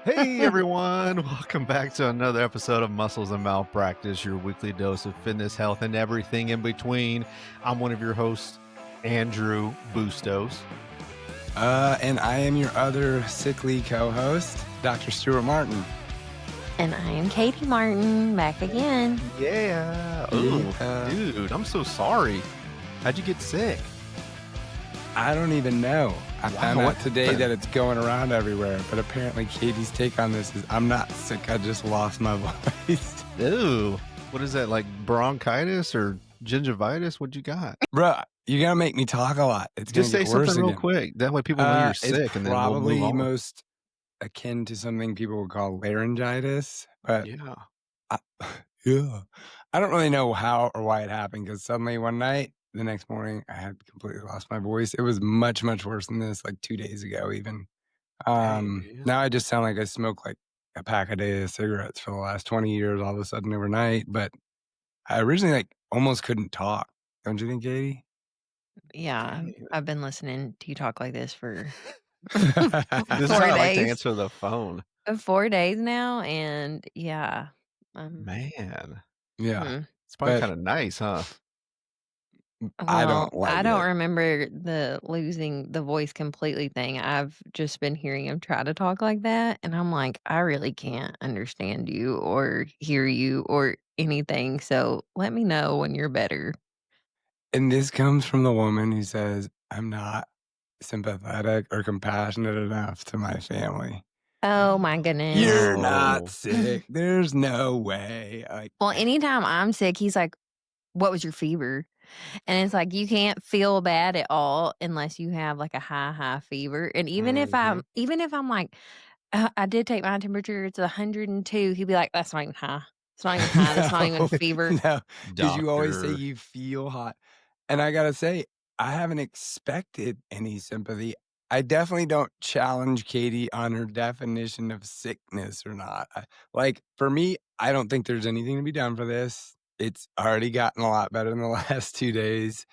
Hey everyone, welcome back to another episode of Muscles and Malpractice, your weekly dose of fitness, health, and everything in between. I'm one of your hosts, Andrew Bustos. And I am your other sickly co-host, Dr. Stuart Martin. And I am Katie Martin, back again. Yeah. Oh, Yeah. dude, I'm so sorry. How'd you get sick? I don't even know. I found Wow, out what today happened? that it's going around everywhere, but apparently Katie's take on this is I'm not sick, I just lost my voice. Ooh, what is that, like bronchitis or gingivitis? What you got? Bruh, you're going to make me talk a lot. It's going Just to say get worse something real again. quick. That way people know you're It's sick and then we'll move probably on. most akin to something people would call laryngitis, but Yeah. I, yeah. I don't really know how or why it happened because suddenly one night, the next morning, I had completely lost my voice. It was much, much worse than this, like 2 days ago, even. Dang, man. Now I just sound like I smoke like a pack a day of cigarettes for the last 20 years, all of a sudden overnight. But I originally like almost couldn't talk. Don't you think, Katie? Yeah, Man. I've been listening to you talk like this for This is how 4 I like to days. answer the phone. 4 days now, and yeah, Man, Yeah. mhm. it's probably But kinda nice, huh? I Well, don't like I don't it. remember the losing the voice completely thing. I've just been hearing him try to talk like that, and I'm like, I really can't understand you or hear you or anything. So let me know when you're better. And this comes from the woman who says, I'm not sympathetic or compassionate enough to my family. Oh my goodness. You're not No. sick. There's no way. Like, Well, anytime I'm sick, he's like, "What was your fever?" And it's like, you can't feel bad at all unless you have, like, a high fever, and Mhm. even if I'm like, I did take my temperature, it's 102." He'd be like, "That's not even high. It's not even high. That's not even no, fever." no, because you always say Doctor. you feel hot. And I gotta say, I haven't expected any sympathy. I definitely don't challenge Katie on her definition of sickness or not. Like, for me, I don't think there's anything to be done for this. It's already gotten a lot better in the last 2 days.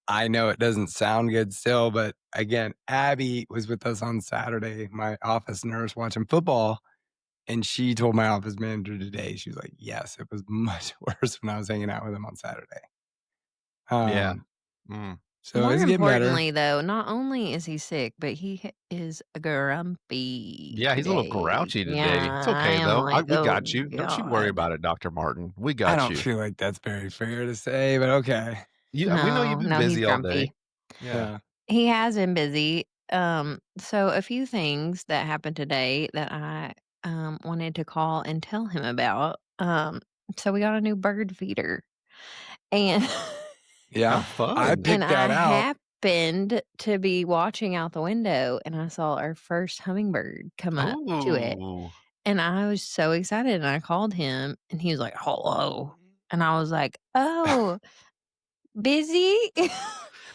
I know it doesn't sound good still, but again, Abby was with us on Saturday, my office nurse watching football, and she told my office manager today, she was like, yes, it was much worse when I was hanging out with him on Saturday. Yeah. Um, Mm. so More it's getting better. importantly, though, not only is he sick, but he is grumpy Yeah, he's a little today. grouchy Yeah, today. It's I okay, am though. like, We "Oh got you. Don't you worry god." about it, Doctor Martin. We I got don't you. feel like that's very fair to say, but okay. We know you've been No, he's busy all grumpy. day. Yeah. Yeah. He has been busy. So a few things that happened today that I wanted to call and tell him about. So we got a new bird feeder, and How Yeah. I fun. and picked I that out. happened to be watching out the window, and I saw our first hummingbird come up to it, Oh, and I was so excited. And I called him, and he was like, "Hello," and I was like, "Oh, busy."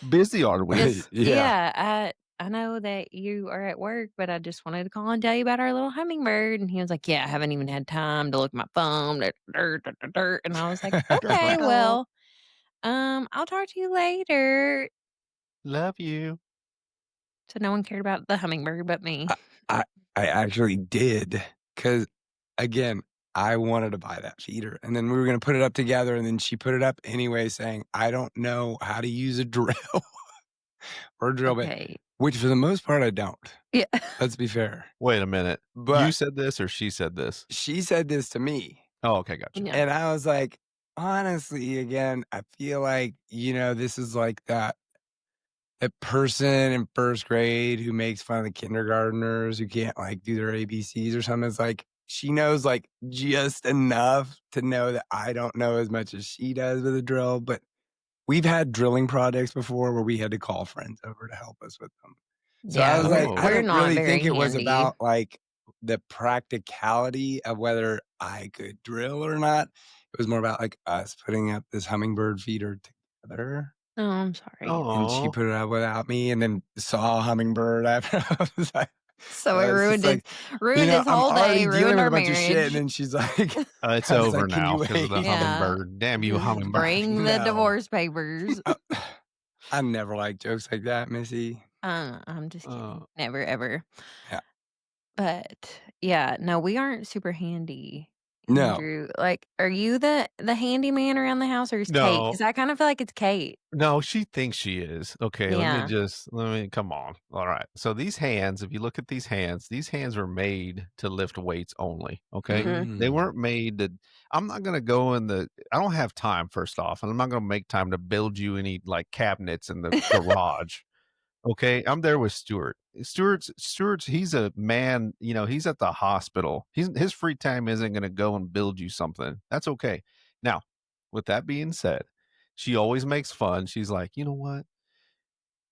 busy are we? Because Yeah. yeah, I know that you are at work, but I just wanted to call and tell you about our little hummingbird. And he was like, "Yeah, I haven't even had time to look at my phone." And I was like, "Okay, well, I'll talk to you later." Love you. So no one cared about the hummingbird but me. I I I actually did, because again, I wanted to buy that feeder, and then we were gonna put it up together, and then she put it up anyway saying, "I don't know how to use a drill or a drill bit," Okay. which for the most part, I don't. Yeah. Let's be fair. Wait a minute. You But said this or she said this? she said this to me, Oh, okay, gotcha. Yeah. and I was like, "Honestly, again, I feel like, this is like that person in 1st grade who makes fun of the kindergartners who can't, like, do their ABCs or something." It's like, she knows, like, just enough to know that I don't know as much as she does with a drill, but we've had drilling projects before where we had to call friends over to help us with them. So I Yeah, was like, I Oh. we're don't not really very think it was handy. about, like, the practicality of whether I could drill or not. It was more about, like, us putting up this hummingbird feeder together. Oh, I'm sorry. And she Oh. put it up without me and then saw a hummingbird after I was like, So it it's just like, ruined his I'm whole day, already dealing ruined with our a bunch of shit, and marriage. then she's like It's I was over like, "Can you now because of the wait?" Yeah. hummingbird. Damn you, Just hummingbird. bring the No. divorce papers. Uh, I never like jokes like that, Missy. I'm just Uh, kidding. Never, ever. Yeah. But, yeah, no, we aren't super handy, No. Andrew. Like, are you the handyman around the house, or is Kate? No. Because I kinda feel like it's Kate. No, she thinks she is. Okay, Yeah. let me come on. All right. So these hands, if you look at these hands were made to lift weights only, okay? Mhm. They Mm. weren't made to I'm not gonna go in the I don't have time, first off, and I'm not gonna make time to build you any, like, cabinets in the garage, okay? I'm there with Stuart. Stuart's he's a man, he's at the hospital. His free time isn't gonna go and build you something. That's okay. Now, with that being said, she always makes fun. She's like, "You know what?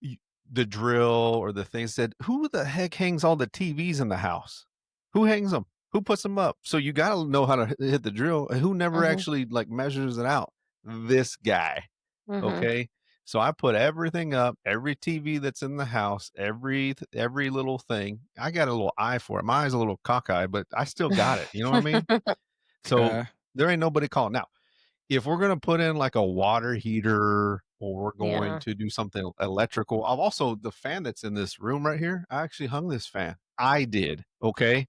Y The drill or the thing said, who the heck hangs all the TVs in the house? Who hangs them? Who puts them up? So you gotta know how to hit the drill, and who never Mhm. actually, like, measures it out? This guy." Mhm. Okay? So I put everything up, every TV that's in the house, every little thing. I got a little eye for it. My eye's a little cockeyed, but I still got it, you know what I mean? So, 'Kay. there ain't nobody calling. Now, if we're gonna put in, like, a water heater or we're going Yeah. to do something electrical, I've also the fan that's in this room right here, I actually hung this fan. I did, okay?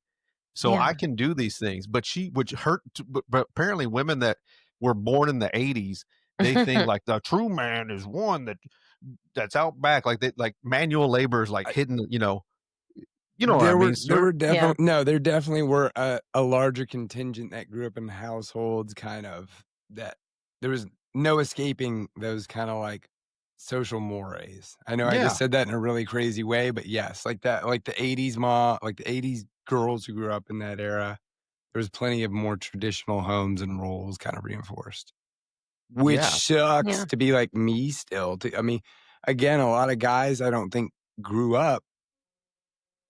So I Yeah. can do these things, but she which hurt t but apparently women that were born in the '80s, they think like the true man is one that's out back, like like manual labor is like hidden, you know what I mean, There sir? were Yeah. definitely no, there definitely were a larger contingent that grew up in households kind of that there was no escaping those kinda, like, social mores. I know I just Yeah, said that in a really crazy way, but yes, like the the '80s girls who grew up in that era, there was plenty of more traditional homes and roles kinda reinforced, which yeah. sucks Yeah. to be like me still to I mean, again, a lot of guys I don't think grew up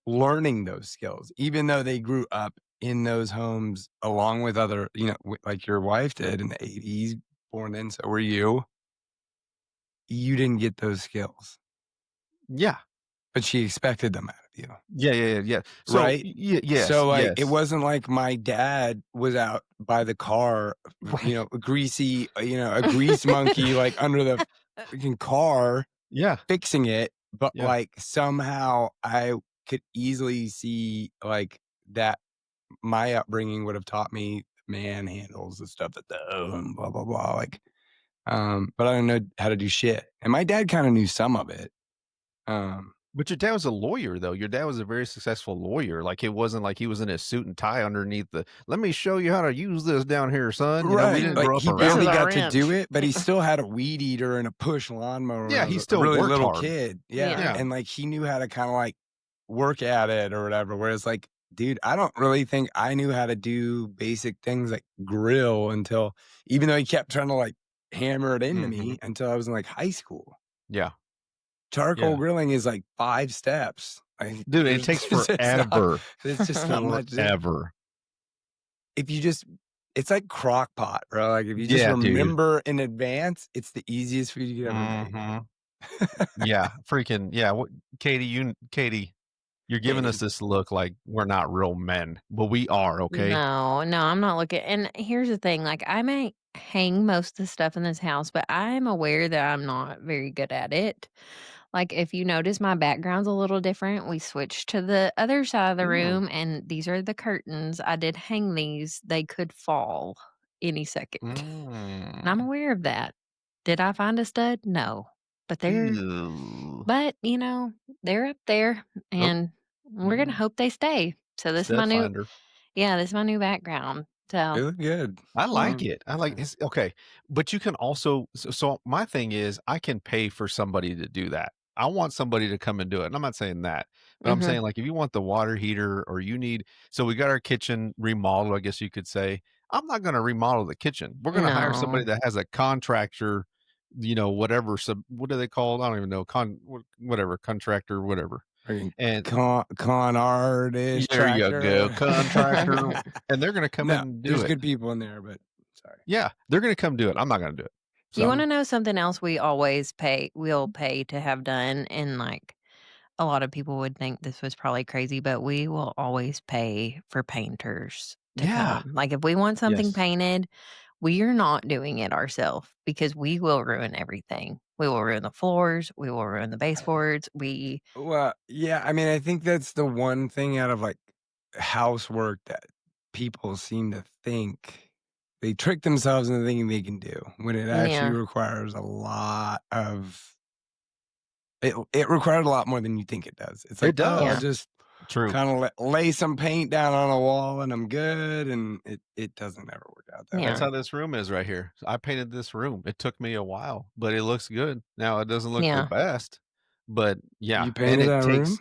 learning those skills, even though they grew up in those homes along with other, like your wife did in the '80s, born in, so were you. You didn't get those skills, Yeah. but she expected them out of you, Yeah, yeah, yeah, yeah. So, right? yes, So, like, it yes. wasn't like my dad was out by the car, Right. greasy, a grease monkey, like, under the freaking car Yeah, fixing it, but, yeah. like, somehow I could easily see, like, that my upbringing would have taught me man handles the stuff at the and blah blah blah. Like, but I don't know how to do shit. And my dad kind of knew some of it. Um, But your dad was a lawyer, though. Your dad was a very successful lawyer. Like, it wasn't like he was in a suit and tie underneath "Let me show you how to use this down here, son." We right. didn't Mhm. Like grow up he This around is barely a that. got to do wrench. it, but he still had a weed eater and a push lawnmower when Yeah, I he was a still really worked little hard. kid. Yeah. Yeah. Yeah. And like he knew how to kind of like work at it or whatever. Whereas like, dude, I don't really think I knew how to do basic things like grill until even though he kept trying to like hammer it into Mhm. me until I was in like high school. Yeah, Charcoal yeah. grilling is like 5 steps. Like, Dude, it there's takes it's forever. just not much there. Forever. If you just it's like crock pot, bro, like, if you just Yeah, dude. remember in advance, it's the easiest food you could ever make. Mhm. Yeah, freaking yeah, Katie, you're giving us Katie. this look like we're not real men, but we are, okay? No, no, I'm not looking, and here's the thing, like, I may hang most of the stuff in this house, but I'm aware that I'm not very good at it. Like, if you notice my background's a little different, we switched to the other side of the Mm, room, and these are the curtains. I did hang these. They could fall any second, and I'm mm. aware of that. Did I find a stud? No. But Ew. they're up there, Oh, and we're gonna mm. hope they stay. So this is my Stud new finder. yeah, this is my new background. They So, look good. I yeah. like it. I like it's okay, but you can also so my thing is I can pay for somebody to do that. I want somebody to come and do it, and I'm not saying that, but I'm Mhm. saying, like, if you want the water heater or you need so we got our kitchen remodeled, I guess you could say. I'm not gonna remodel the kitchen. We're gonna hire somebody No. that has a contractor, whatever what are they called? I don't even know, whatever, contractor, whatever, Freaking and con artist there you go, tractor. contractor, and they're gonna come in No, and do there's it. good people in there, but sorry. Yeah, they're gonna come do it. I'm not gonna do it. You So wanna know something else we'll pay to have done, and, like, a lot of people would think this was probably crazy, but we will always pay for painters to yeah. come. Like, if we want something Yes. painted, we are not doing it ourselves because we will ruin everything. We will ruin the floors, we will ruin the baseboards, we Well, yeah, I mean, I think that's the one thing out of, like housework that people seem to think they trick themselves into thinking they can do when it actually Yeah. requires a lot of it required a lot more than you think it does. It's It like, "Oh, I'll Yeah. does. just True. kinda lay some paint down on a wall and I'm good," and it doesn't ever work out that That's Yeah. way. how this room is right here. I painted this room. It took me a while, but it looks good. Now it doesn't look the Yeah. best, but yeah, You and painted it that room? takes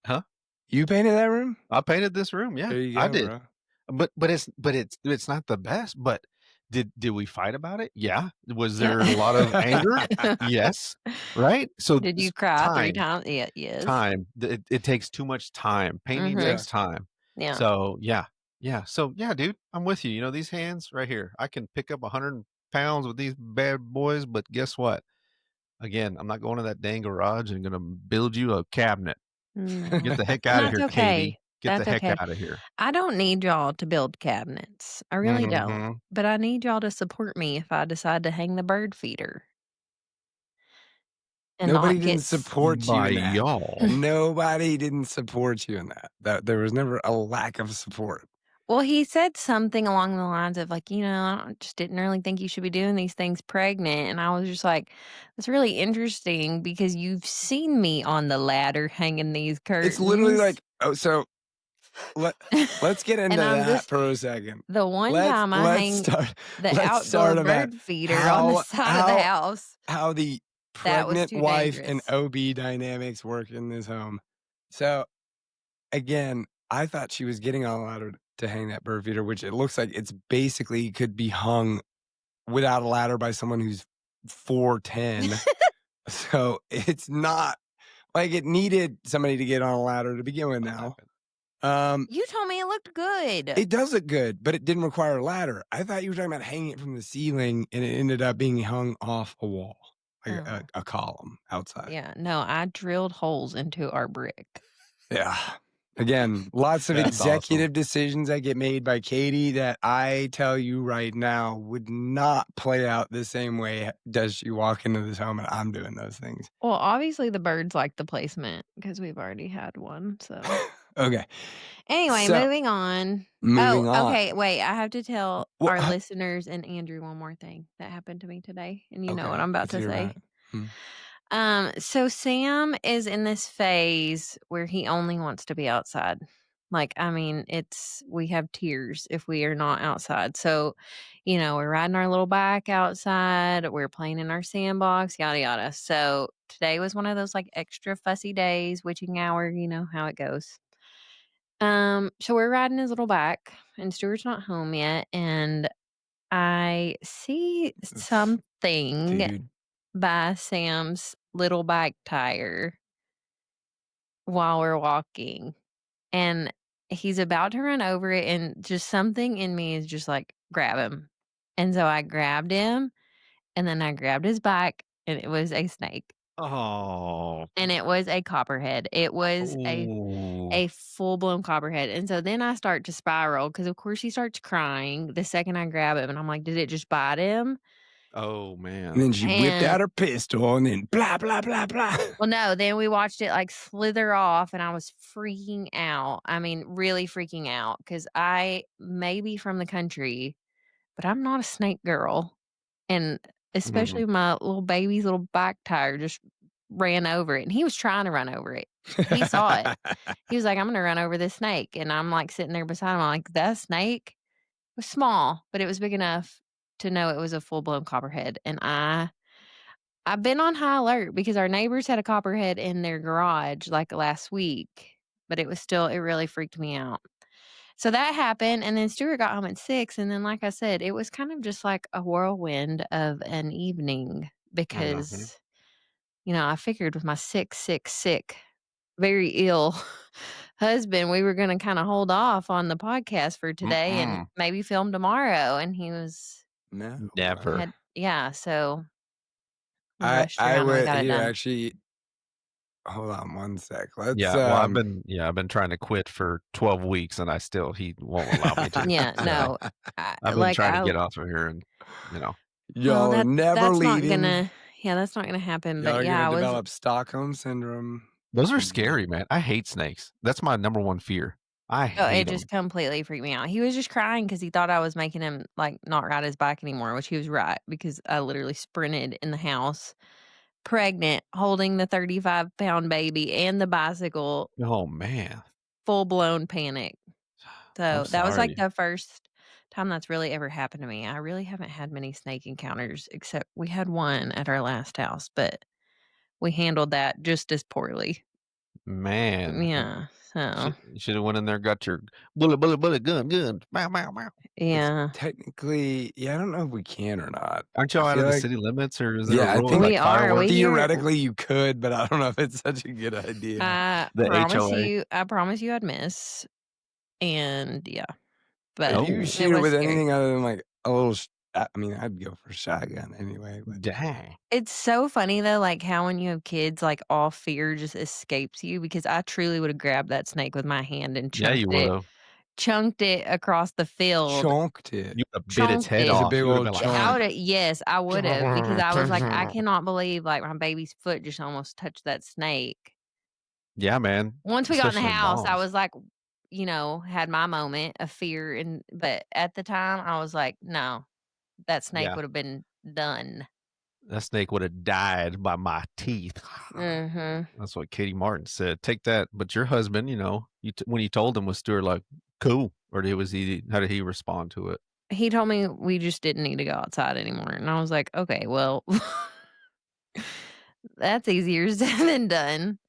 huh? You painted that room? I painted this room, yeah, There you I go, did. bro. But it's not the best, but did we fight about it? Yeah. Was there a lot of anger? Yes, right? So Did you s cry 3 time, times? Yeah, yes. time, it takes too much time. Painting Mhm. Yeah. takes time. Yeah. So, yeah, yeah. So, yeah, dude, I'm with you. You know, these hands right here, I can pick up 100 pounds with these bad boys, but guess what? Again, I'm not going to that dang garage and gonna build you a cabinet. Get No. the heck And out of that's here, Katie. okay. Get the That's heck okay. out of here. I don't need y'all to build cabinets. I really don't. Mhm. But I need y'all to support me if I decide to hang the bird feeder and Nobody not didn't get support you By in that. y'all. Nobody didn't support you in that. That there was never a lack of support. Well, he said something along the lines of like, I just didn't really think you should be doing these things pregnant. And I was just like, that's really interesting because you've seen me on the ladder hanging these It's literally curtains. like, oh, so let let's get into And I'm that just for a second. the one Let's time I let's hang start the let's outdoor start about bird feeder on the how side of the how house, how the that was pregnant too wife and dangerous. OB dynamics work in this home. So again, I thought she was getting on a ladder to hang that bird feeder, which it looks like it's basically could be hung without a ladder by someone who's 4'10". So it's not like it needed somebody to get on a ladder to begin with What now. happened? You told me it looked good. It does look good, but it didn't require a ladder. I thought you were talking about hanging it from the ceiling and it ended up being hung off a wall, like a, Oh, a column outside. yeah. No, I drilled holes into our brick. Yeah. Again, lots of That's awesome. executive decisions that get made by Katie that I tell you right now would not play out the same way does she walk into this home and I'm doing those things. Well, obviously the birds like the placement because we've already had one. So Okay. anyway, So moving on. Oh, moving on. okay. Wait, I have to tell Well, our listeners and Andrew one more thing that happened to me today. And you know what okay. I'm about Let's to hear about say. it. Hmm. So Sam is in this phase where he only wants to be outside. Like, I mean, we have tears if we are not outside. So, we're riding our little bike outside, we're playing in our sandbox, yada yada. So today was one of those like extra fussy days, witching hour, you know how it goes. So we're riding his little bike and Stuart's not home yet, and I see something Dude. by Sam's little bike tire while we're walking, and he's about to run over it, and just something in me is just like, "Grab him." And so I grabbed him, and then I grabbed his bike, and it was a snake, Oh. and it was a copperhead. It was Ooh. a full-blown copperhead, and so then I start to spiral because, of course, he starts crying the second I grab him, and I'm like, "Did it just bite him?" Oh, And man. then she whipped And out her pistol and then blah, blah, blah, blah. well, no, then we watched it, like, slither off, and I was freaking out. I mean, really freaking out because I may be from the country, but I'm not a snake girl, and Mhm. especially my little baby's little back tire just ran over it, and he was trying to run over it. He saw it. He was like, "I'm gonna run over this snake," and I'm, like, sitting there beside him, I'm like, "That snake was small, but it was big enough to know it was a full-blown copperhead," and I've been on high alert because our neighbors had a copperhead in their garage, like, last week, but it really freaked me out. So that happened, and then Stuart got home at 6, and then, like I said, it was kind of just like a whirlwind of an evening Mhm. because, I figured with my sick, sick, sick, very ill husband, we were gonna kinda hold off on the podcast for today and Mm-mm. maybe film tomorrow, and he was No, bro. Never. had yeah, so we I rushed I around and we would got it here done. actually hold on one sec. Let's Yeah, well, I've been trying to quit for 12 weeks, and he won't allow me to. Yeah, So, no, I've been like, trying to get off of here and, you know well, y'all are never that's not leaving. gonna yeah, that's not gonna happen, Y'all but are yeah, gonna I was develop Stockholm syndrome. those are And scary, man. I hate snakes. That's my number one fear. I Oh, it hate just them. completely freaked me out. He was just crying because he thought I was making him, like, not ride his bike anymore, which he was right because I literally sprinted in the house, pregnant, holding the 35-pound baby and the bicycle, Oh, man. full-blown panic. I'm So, that was, like, sorry. the first time that's really ever happened to me. I really haven't had many snake encounters, except we had one at our last house, but we handled that just as poorly. Man, Yeah, so, you shoulda went in there, got your bullet, bullet, bullet, gun, gun, bow, bow, bow. It's yeah. technically yeah, I don't know if we can or not. Aren't I y'all out of feel the like city limits, or is there a yeah, I rule think like We are, we fireworks? hear theoretically you could, but I don't know if it's such a good idea. The HOA? I promise you I'd miss, and yeah, If but you Oh, it shoot it was with scary. anything other than, like, a little I mean, I'd go for a shotgun anyway, but dang. It's so funny though, like, how when you have kids, like, all fear just escapes you because I truly would've grabbed that snake with my hand and Yeah, you would've. chunked it across the field, chonked it. You would've bit its chonked head it. It's a off. big You would've old been like, I chunk. would've yes, I would've because I was like, "I cannot believe, like, my baby's foot just almost touched that snake." yeah, man, Once we got in the especially house, I moms. was like, had my moment of fear but at the time, I was like, "No, that snake Yeah, would have been done." that snake woulda died by my teeth. Mhm. That's what Katie Martin said. Take that. But your husband, when you told him, was Stuart like, "Cool," or how did he respond to it? He told me we just didn't need to go outside anymore, and I was like, "Okay, well, that's easier said than done."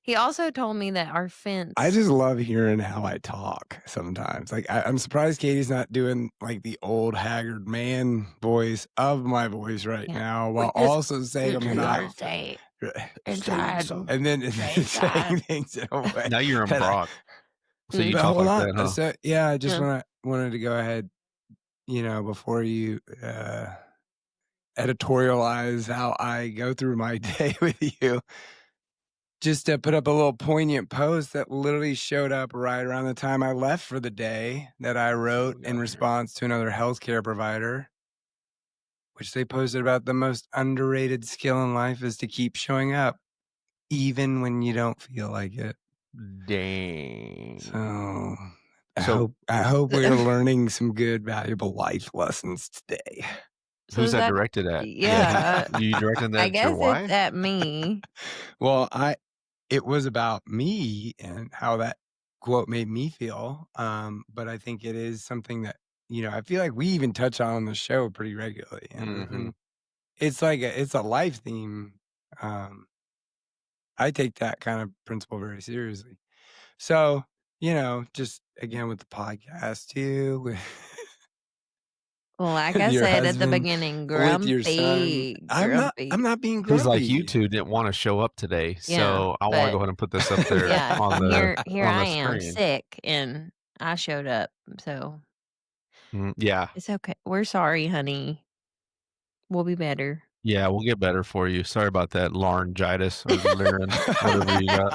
He also told me that our I fence just love hearing how I talk sometimes. Like, I'm surprised Katie's not doing, like, the old haggard man voice of my voice right yeah, now while "We just also saying we I'm just not wanna stay Stay inside, inside. and then stay saying inside." things in a way Now you're in that I Brock, so you Mhm. but talk hold like on. that, huh? So, yeah, I just Yeah. wanted to go ahead, before you, editorialize how I go through my day with you, just to put up a little poignant post that literally showed up right around the time I left for the day that I Let's see what wrote we in got here. response to another healthcare provider, which they posted about the most underrated skill in life is to keep showing up, even when you don't feel like it. Dang. So I So, hope I hope we are learning some good, valuable life lessons today. So who's is that that directed at? yeah, You directing that I at your guess it's wife? at me. Well, it was about me and how that quote made me feel. But I think it is something that, I feel like we even touch on the show pretty regularly. Mhm. And it's like it's a life theme. Um, I take that kind of principle very seriously. So, just again with the podcast too, with, Well, like with I your said at the husband, beginning, with your son. grumpy, I'm grumpy. not being He's like, "You grumpy. 2 didn't wanna show up today, Yeah, so I wanna go but ahead and put this up there yeah, on the here on I the am screen." sick, and I showed up, so Yeah. it's okay. We're sorry, honey. We'll be better. Yeah, we'll get better for you. Sorry about that laryngitis or Lyrin, whatever you got.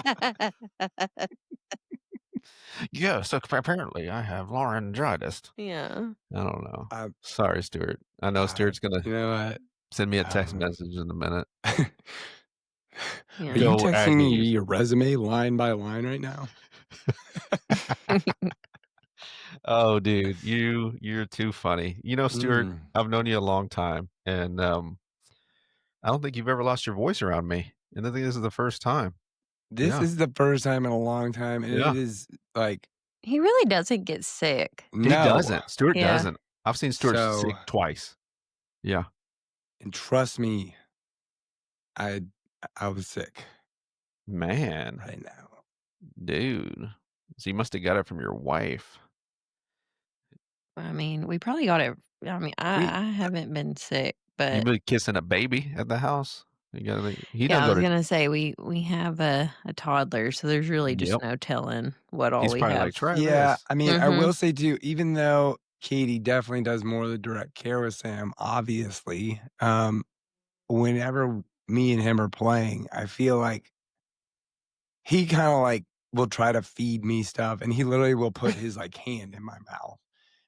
Yes, apparently I have laryngitis. Yeah, I don't know. I, Sorry, Stuart. I know I, Stuart's gonna you know what? send me a I don't text know. message in a minute. Are yeah. you Go texting me Aggies. your resume line by line right now? Oh, dude, you're too funny. Stuart, Mm. I've known you a long time, and, I don't think you've ever lost your voice around me, and I think this is the first time. This Yeah. is the first time in a long time, and Yeah. it is like, He really doesn't get sick. He no. doesn't. Stuart Yeah. doesn't. I've seen Stuart So, sick twice. Yeah. and trust me, I I was sick Man, right now. dude. So you must have got it from your wife. I mean, we probably got it We I haven't been sick, You but been kissing a baby at the house? You gotta he yeah, doesn't I go was to gonna say we have a toddler, so there's really just Yep. no telling what all He's we probably have. like, "Try yeah, this." I mean, I Mhm. will say too, even though Katie definitely does more of the direct care with Sam, obviously, whenever me and him are playing, I feel like he kinda, like, will try to feed me stuff, and he literally will put his, like, hand in my mouth,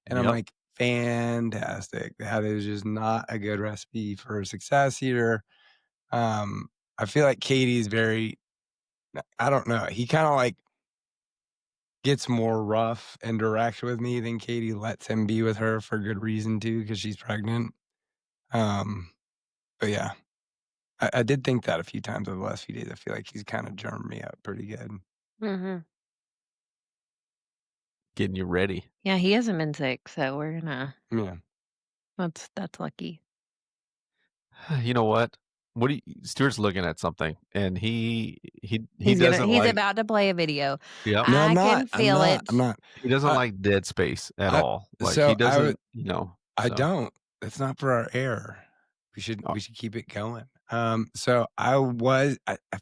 and I'm Yep. like, "Fantastic. That is just not a good recipe for success here." Um, I feel like Katie's very I don't know, he kinda, like gets more rough and direct with me than Katie lets him be with her for good reason too, because she's pregnant. Um, but yeah, I did think that a few times over the last few days. I feel like he's kind of germed me up pretty good. Mhm. Getting you ready. Yeah, he hasn't been sick, so we're gonna Yeah. that's lucky. You know what? What do you Stuart's looking at something, and he doesn't He's like about to play a video. yep. No, I'm I not. can feel I'm it. not. He doesn't Uh, like dead space at I all. Like, he so I would doesn't, I so don't. It's not for our air. oh, We should keep it going. So I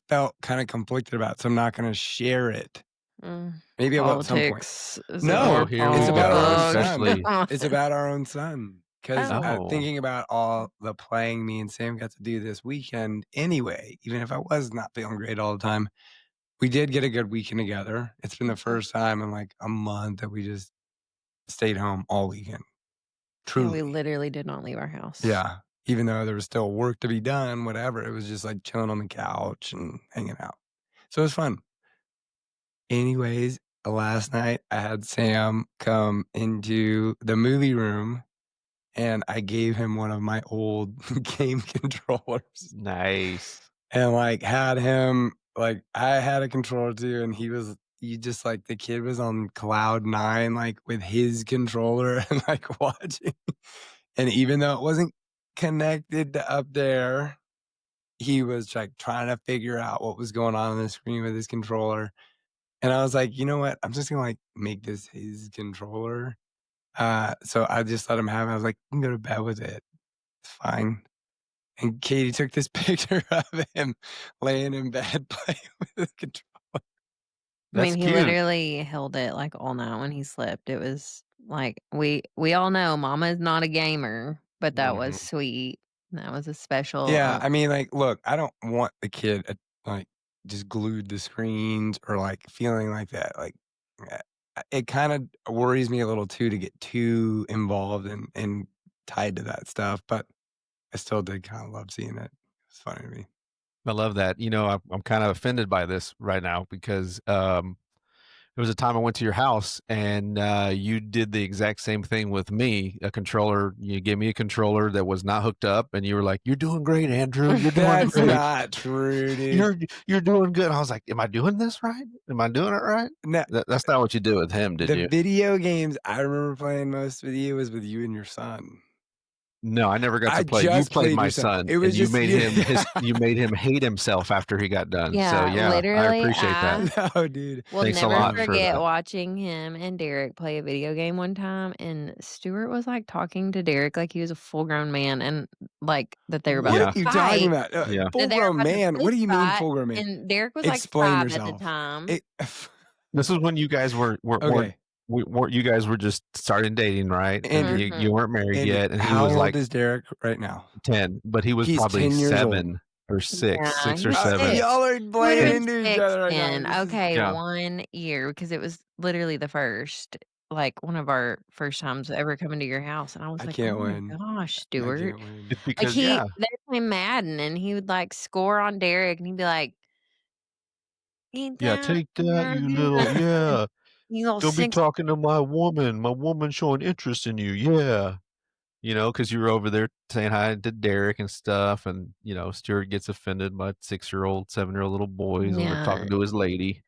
felt kind of conflicted about it, so I'm not gonna share it. Mm, Maybe I will at some point. politics. Is it No, oh, our here it's we about our go, own fault? son. especially It's about our own son. Because Oh. oh, thinking about all the playing me and Sam got to do this weekend anyway, even if I was not feeling great all the time, we did get a good weekend together. It's been the Mhm. first time in like a month that we just stayed home all weekend. Yeah, we Truly. literally did not leave our house. Yeah. Even though there was still work to be done, whatever, it was just like chilling on the couch and hanging out. So it was fun. Anyways, last night I had Sam come into the movie room and I gave him one of my old game controllers nice. and like had him like I had a controller too, and you just like the kid was on cloud nine, like with his controller and like watching. And even though it wasn't connected to up there, he was like trying to figure out what was going on the screen with his controller. And I was like, you know what? I'm just gonna like make this his controller. So I just let him have it. I was like, you can go to bed with it. It's fine. And Katie took this picture of him laying in bed playing with the controller. I That's mean, he cute. literally held it, like, all night when he slept. It was like, we all know mama is not a gamer, but that was Mhm. sweet. That was a special, Yeah, I mean, like, look, I don't want the kid like just glued to screens or like feeling like that. Like, it kind of worries me a little too to get too involved and tied to that stuff. But I still did kind of love seeing it. It's funny to me. I love that. I'm kind of offended by this right now because, there was a time I went to your house and, you did the exact same thing with me, a controller you gave me a controller that was not hooked up, and you were like, "You're doing great, Andrew, you're doing That's great. not true, dude. You're you're doing good." I was like, "Am I doing this right? Am I doing it right?" No, That's not what you did with him, did the you? video games I remember playing most with you was with you and your son. No, I never got I to play. You just played played my your son. son, It and was just yeah. you made him hate himself after he got done. So, yeah, yeah, I literally, appreciate that. I No, dude. will Thanks a never lot Um, for forget that. watching him and Derek play a video game one time, and Stuart was, like, talking to Derek like he was a full-grown man and, like, that they were about what to are Yeah, you talking fight. about? yeah. Full That they were grown about to man? What fist do you mean fight, full grown man? and Derek was, like, Explain 5 at the yourself. time. It, This is when you guys weren't okay, you guys were just starting dating, right? And Andrew. you Mhm. weren't married Andrew, yet, and he how was, old like, is Derek right now? 10, but he was He's probably 10 years old. 7 or 6, Yeah, 6 he or was 7. 6. Y'all are He playing was into each 6 other right now. then. This is Okay, Yeah. 1 year because it was literally the first, like, one of our first times ever coming to your house, and I was I like, "Oh can't my win. gosh, I Stuart." can't win. It's Like, because yeah. they were playing Madden, and he would, like, score on Derek, and he'd be like, "Ain't Yeah, that "Take that, you little" yeah. you little "Don't be 6." talking to my woman showing interest in you, yeah." Because you were over there saying hi to Derek and stuff, and, Stuart gets offended by 6-year-old, 7-year-old little boys over Yeah. talking to his lady.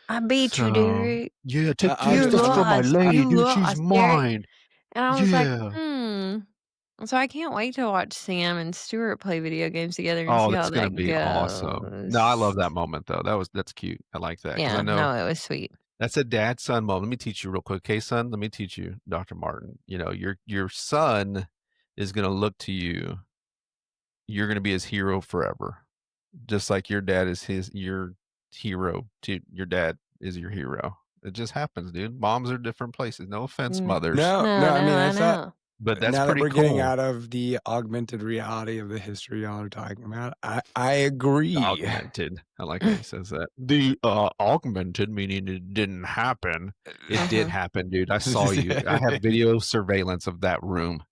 "I beat you, So, Derek. "Yeah, I'll You take just, this from my lost. I, lady, You dude, she's lost, Derek." mine. And I was like, Yeah. "Hmm." So I can't wait to watch Sam and Stuart play video games together and Oh, see how that's gonna that be awesome. No, I love goes. that moment, though. That's cute. I like that because I Yeah, know no, it was sweet. that's a dad-son moment. Let me teach you real quick. "Hey, son, let me teach you, Dr. Martin." Your son is gonna look to you. You're gonna be his hero forever, just like your dad is your hero to your dad is your hero. It just happens, dude. Moms are different places. No offense, Mm. mothers, no, No, no. I no, mean, I I thought know. but that's now that pretty we're getting cool. out of the augmented reality of the history y'all are talking about, I agree. Augmented. I like how he says that. The, augmented, meaning it didn't happen. It did Mhm. happen, dude. I saw you. I have video surveillance of that room,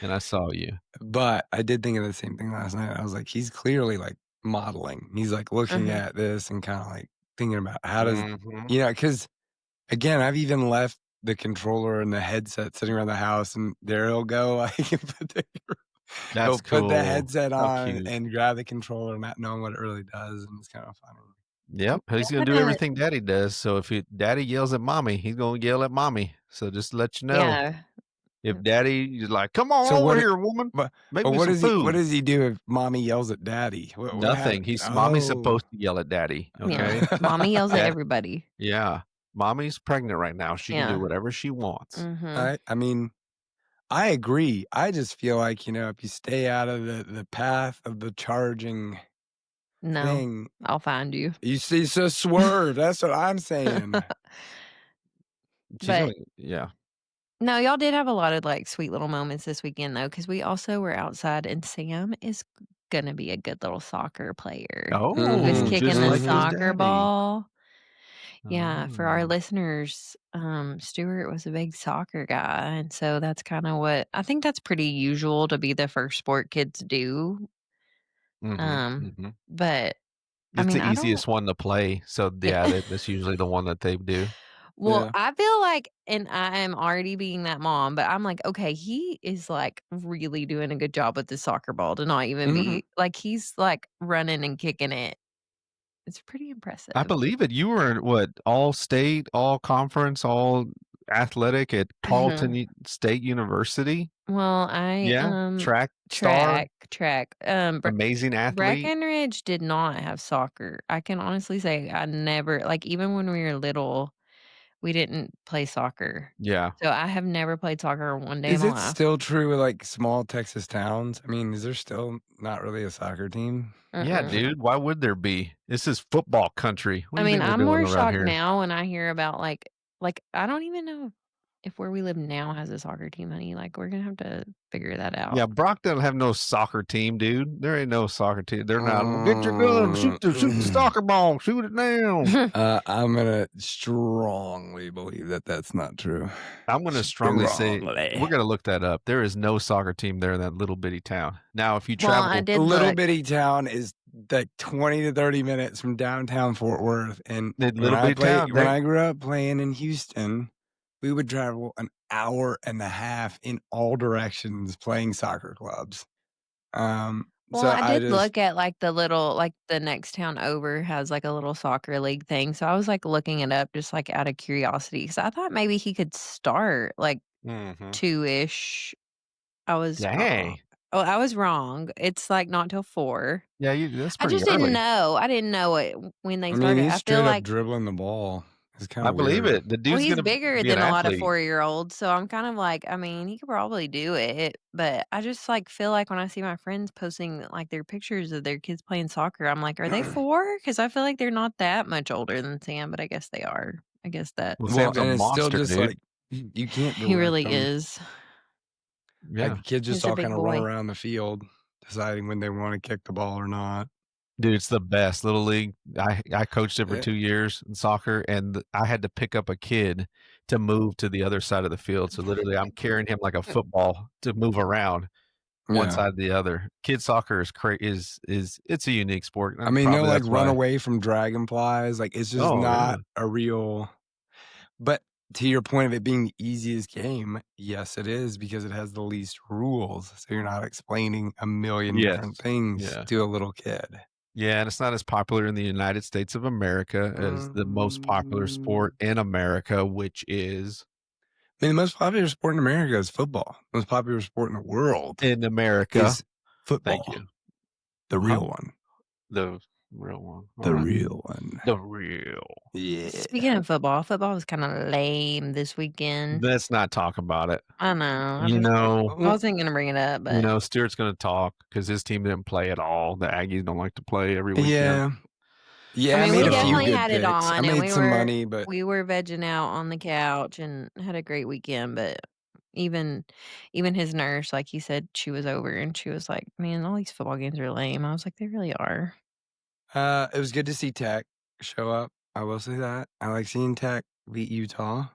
and I saw you. But I did think of the same thing last night. I was like, he's clearly like modeling. He's like looking Mhm. at this and kind of like thinking about how does, Mhm. because Again, I've even left the controller and the headset sitting around the house, and there he'll go. That's He'll put the cool. headset How on cute. and grab the controller, not knowing what it really does, and it's kind of funny. Yep, he's gonna I'm do gonna everything daddy does, so if daddy yells at mommy, he's gonna yell at mommy. So just to let you know, yeah. if daddy is like, "Come on So over what? here, woman, But make but me what some does he? What food." does he do if mommy yells at daddy? What Nothing. happened? He's mommy's Oh, supposed to yell at daddy, Yeah. okay? Mommy yells at Dad everybody. yeah. Mommy's pregnant right now. She can do Yeah. whatever she wants. Mhm. I mean, I agree. I just feel like if you stay out of the path of the charging No, thing, I'll find you. you see, so swerve. That's what I'm saying. She's gonna But yeah. no, y'all did have a lot of, like, sweet little moments this weekend, though, because we also were outside, and Sam is gonna be a good little soccer player. He was Oh, kicking just the like his Mhm. soccer daddy. ball. Yeah, for our Oh. listeners, Stuart was a big soccer guy, and so that's kinda what I think that's pretty usual to be the first sport kids do, Mhm, mhm. but, I It's mean, the I don't easiest one to play, so yeah, that's usually the one that they do. Well, Yeah. I feel like and I am already being that mom, but I'm like, "Okay, he is, like, really doing a good job with the soccer ball to not even Mhm. be" like, he's, like, running and kicking it. It's pretty I impressive. believe it. You were in what, all state, all conference, all athletic at Tarleton State University? Well, I, Yeah, track star, track, amazing athlete. Breckenridge did not have soccer. I can honestly say I never like, even when we were little, we didn't play soccer. Yeah. So, I have never played soccer one day in Is my it life. still true with, like, small Texas towns? I mean, is there still not really a soccer team? Yeah, Mm-mm. dude, why would there be? This is football country. What do I you mean, think we're I'm doing more around shocked here? now when I hear about, like, I don't even know if where we live now has a soccer team, honey, like, we're gonna have to figure that Yeah, out. Brock doesn't have no soccer team, dude. There ain't no soccer team. They're not, "Well, get your gun, shoot the Mm. soccer ball, shoot it down." I'm gonna strongly believe that that's not true. I'm gonna strongly say we're Strongly. gonna look that up. There is no soccer team there in that little bitty town. Now, if you Well, I travel A did little look. bitty town is like 20 to 30 minutes from downtown Fort Worth, and that little bitty town, when they I grew up playing in Houston, we would travel an hour and a half in all directions playing soccer clubs. Well, So I I did just look at, like, the next town over has, like, a little soccer league thing, so I was, like, looking it up just, like, out of curiosity. So I thought maybe he could start, like, mhm. 2-ish. I was wrong. Dang. Oh, I was wrong. It's, like, not till 4. Yeah, you that's I pretty just didn't early. know. I didn't know it when they I mean, started. he's I feel straight up like dribbling the ball. It's I kinda believe weird. it. The well, dude's he's gonna bigger be an than a lot of athlete. four-year-olds, so I'm kind of like, I mean, he could probably do it, but I just, like, feel like when I see my friends posting, like, their pictures of their kids playing soccer, I'm like, "Are they 4?" Because I feel like they're not that much older than Sam, but I guess they are. I guess that Well, Well, Sam's a and it's still monster, just dude. like you can't he direct really them. is. Yeah. Like, the kids just He's a all big kinda run boy. around the field, deciding when they wanna kick the ball or not. Dude, it's the best. Little league. I coached it for Yeah. 2 years in soccer, and I had to pick up a kid to move to the other side of the field. So, literally, I'm carrying him like a football to move around one Yeah. side to the other. Kid soccer is it's a unique sport, I and mean, they'll, probably like, that's run why. away from dragonflies, like, it's just Oh, yeah. not a real but to your point of it being the easiest game, yes, it is because it has the least rules, so you're not explaining a million Yes. different things Yeah. to a little kid. Yeah, and it's not as popular in the United States of America as the most popular Mm. sport in America, which is I mean, the most popular sport in America is football. The most popular sport in the world in America. is Thank football, you. the Huh? real one. The real one. The Alright. real one. The real. Yeah. Speaking of football, football was kinda lame this weekend. Let's not talk about it. I know, You know I Mm, wasn't gonna bring it up, you but know, Stuart's gonna talk because his team didn't play at all. The Aggies don't like to play every weekend. yeah. I Yeah, I mean, made we a few definitely So good had it picks. I on, and made some money, but we were vegging out on the couch and had a great weekend, but even even his nurse, like he said, she was over and she was like, "Man, all these football games are lame." I was like, "They really are." it was good to see Tech show up. I will say that. I like seeing Tech beat Utah.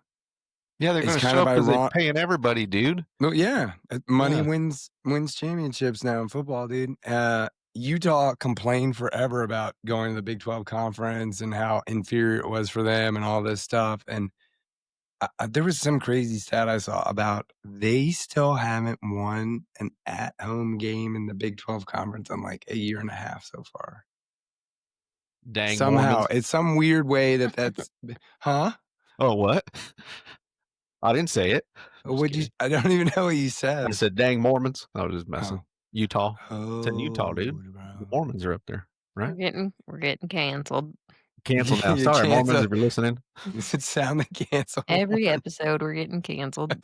yeah, they're It's gonna kind show of up because they're ironic. paying everybody, dude. No, yeah, money Yeah. wins championships now in football, dude. Utah complained forever about going to the Big 12 conference and how inferior it was for them and all this stuff. And There was some crazy stat I saw about they still haven't won an at-home game in the Big 12 conference in, like, a year and a half so far. Dang Somehow, Mormons. it's some weird way that's Huh? Oh, what? I didn't say it. Just What'd you kidding. I don't even know what you I said. said, "Dang Mormons." I was just messing. Oh. Utah. It's in Utah, dude. Oh, The bro. Mormons are up there, right? We're getting canceled. Canceled now. You Sorry, Mormons, cancel if you're listening. it sound like cancel Every one. episode, we're getting canceled.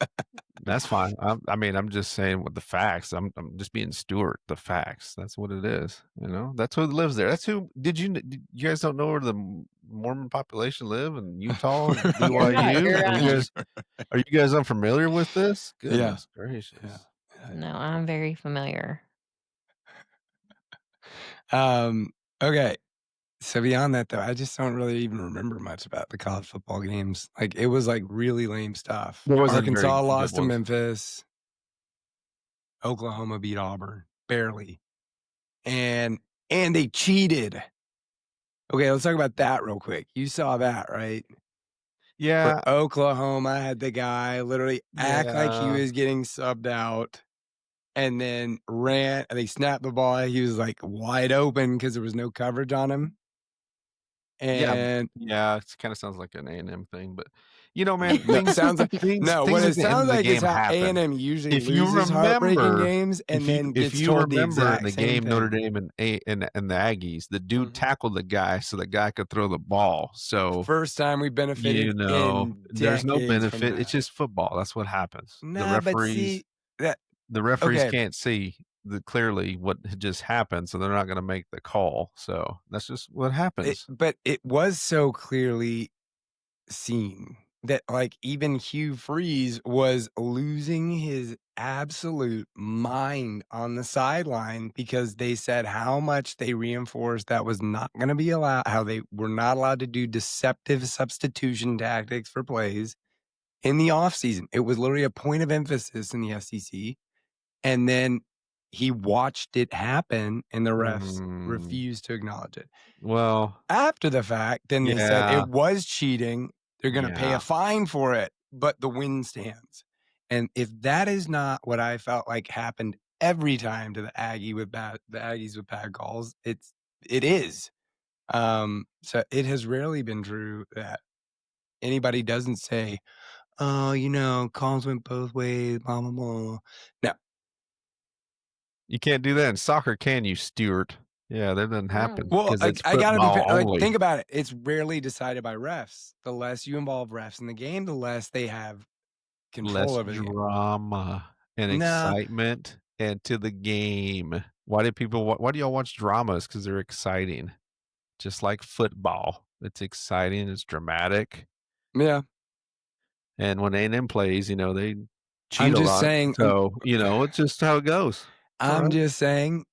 That's fine. I mean, I'm just saying with the facts. I'm just being Stuart. The facts. That's what it is. You know, that's who lives there. That's who. Did you guys don't know where the Mormon population live in Utah and You're right, BYU? you're right. Are you guys unfamiliar with this? Yeah. Goodness Yeah. gracious. No, I'm very familiar. Okay. So beyond that, though, I just don't really even remember much about the college football games. Like, it was, like, really lame stuff. There wasn't very Arkansas good lost to ones. Memphis. Oklahoma beat Auburn, barely. And they cheated. Okay, let's talk about that real quick. You saw that, right? For Yeah, Oklahoma, I had the guy literally act like he yeah. was getting subbed out and then ran and they snapped the ball. He was, like, wide open because there was no coverage on him. Yeah, And yeah, it kinda sounds like an A&M thing, but, you know, man, no, sounds like no, what things it at the end sounds of the like is game how happen. A&M usually If you loses heartbreaking remember games and then if gets you told the remember in exact the same game Notre thing. Dame and the Aggies, the dude Mhm. tackled the guy so the guy could throw the ball, so, First time we you benefited know, in there's no decades from benefit, it's that. just football, that's what happens. Nah, but see that The referees okay, can't see clearly what had just happened, so they're not gonna make the call, so that's just what happens. but it was so clearly seen that, like, even Hugh Freeze was losing his absolute mind on the sideline because they said how much they reinforced that was not gonna be allowed, how they were not allowed to do deceptive substitution tactics for plays in the offseason. It was literally a point of emphasis in the SEC, and then he watched it happen, and the refs Mm, refused to acknowledge it. well, After the fact, then they said yeah, it was cheating. They're gonna pay yeah. a fine for it, but the win stands. And if that is not what I felt like happened every time to the Aggies with bad calls, it is. So it has rarely been true that anybody doesn't say, "Oh, calls went both ways, blah blah blah." No, You can't do that in soccer, can you, Stuart? Yeah, that doesn't happen Mm. well, because it's I gotta be fair. football Like, think only. about it. It's rarely decided by refs. The less you involve refs in the game, the less they have control Less over the game. drama and Nah, excitement into the game. Why do y'all watch dramas? Because 'Cause they're exciting. Just like football. It's exciting, it's dramatic, yeah. and when A&M plays, they cheat I'm a just lot, saying. so, it's just how it goes. It's I'm alright. just saying.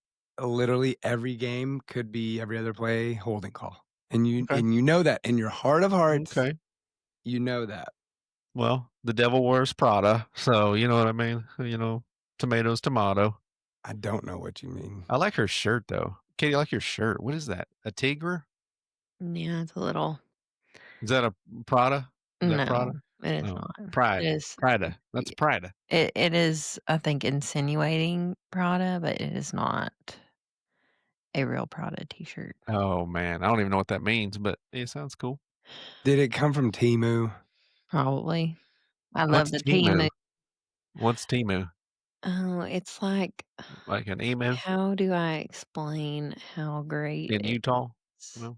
Literally every game could be every other play holding call, and Okay, you know that in your heart of hearts, okay. you know that. Well, the devil wears Prada, so you know what I mean? Tomatoes, tomato. I don't know what you mean. I like her shirt, though. Katie, I like your shirt. What is that? A tiger? Yeah, it's a little. Is that a Prada? Is that No, Prada? it is No. not. It Pride. is Prada. That's Prada. it is, I think, insinuating Prada, but it is not a real Prada t-shirt. Oh, man. I don't even know what that means, but it sounds cool. Did it come from Timu? Probably. I love What's the team. Temu? What's Temu? Oh, it's like, Like an emu how do I explain how great in it Utah? is? No?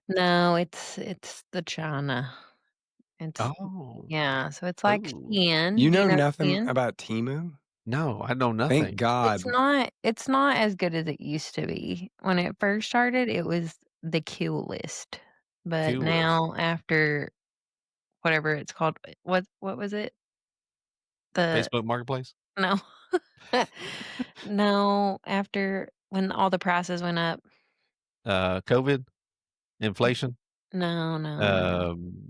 No, it's the China. It's Oh. yeah, so it's like Oh. Shein, You do you know know nothing Shein? about Timu? No, I know Thank nothing. God. It's not as good as it used to be. When it first started, it was the coolest, but Coolest. now after whatever it's called, what was it? The Facebook Marketplace? no. No, after when all the prices went up. COVID? Inflation? No, no, no. Um,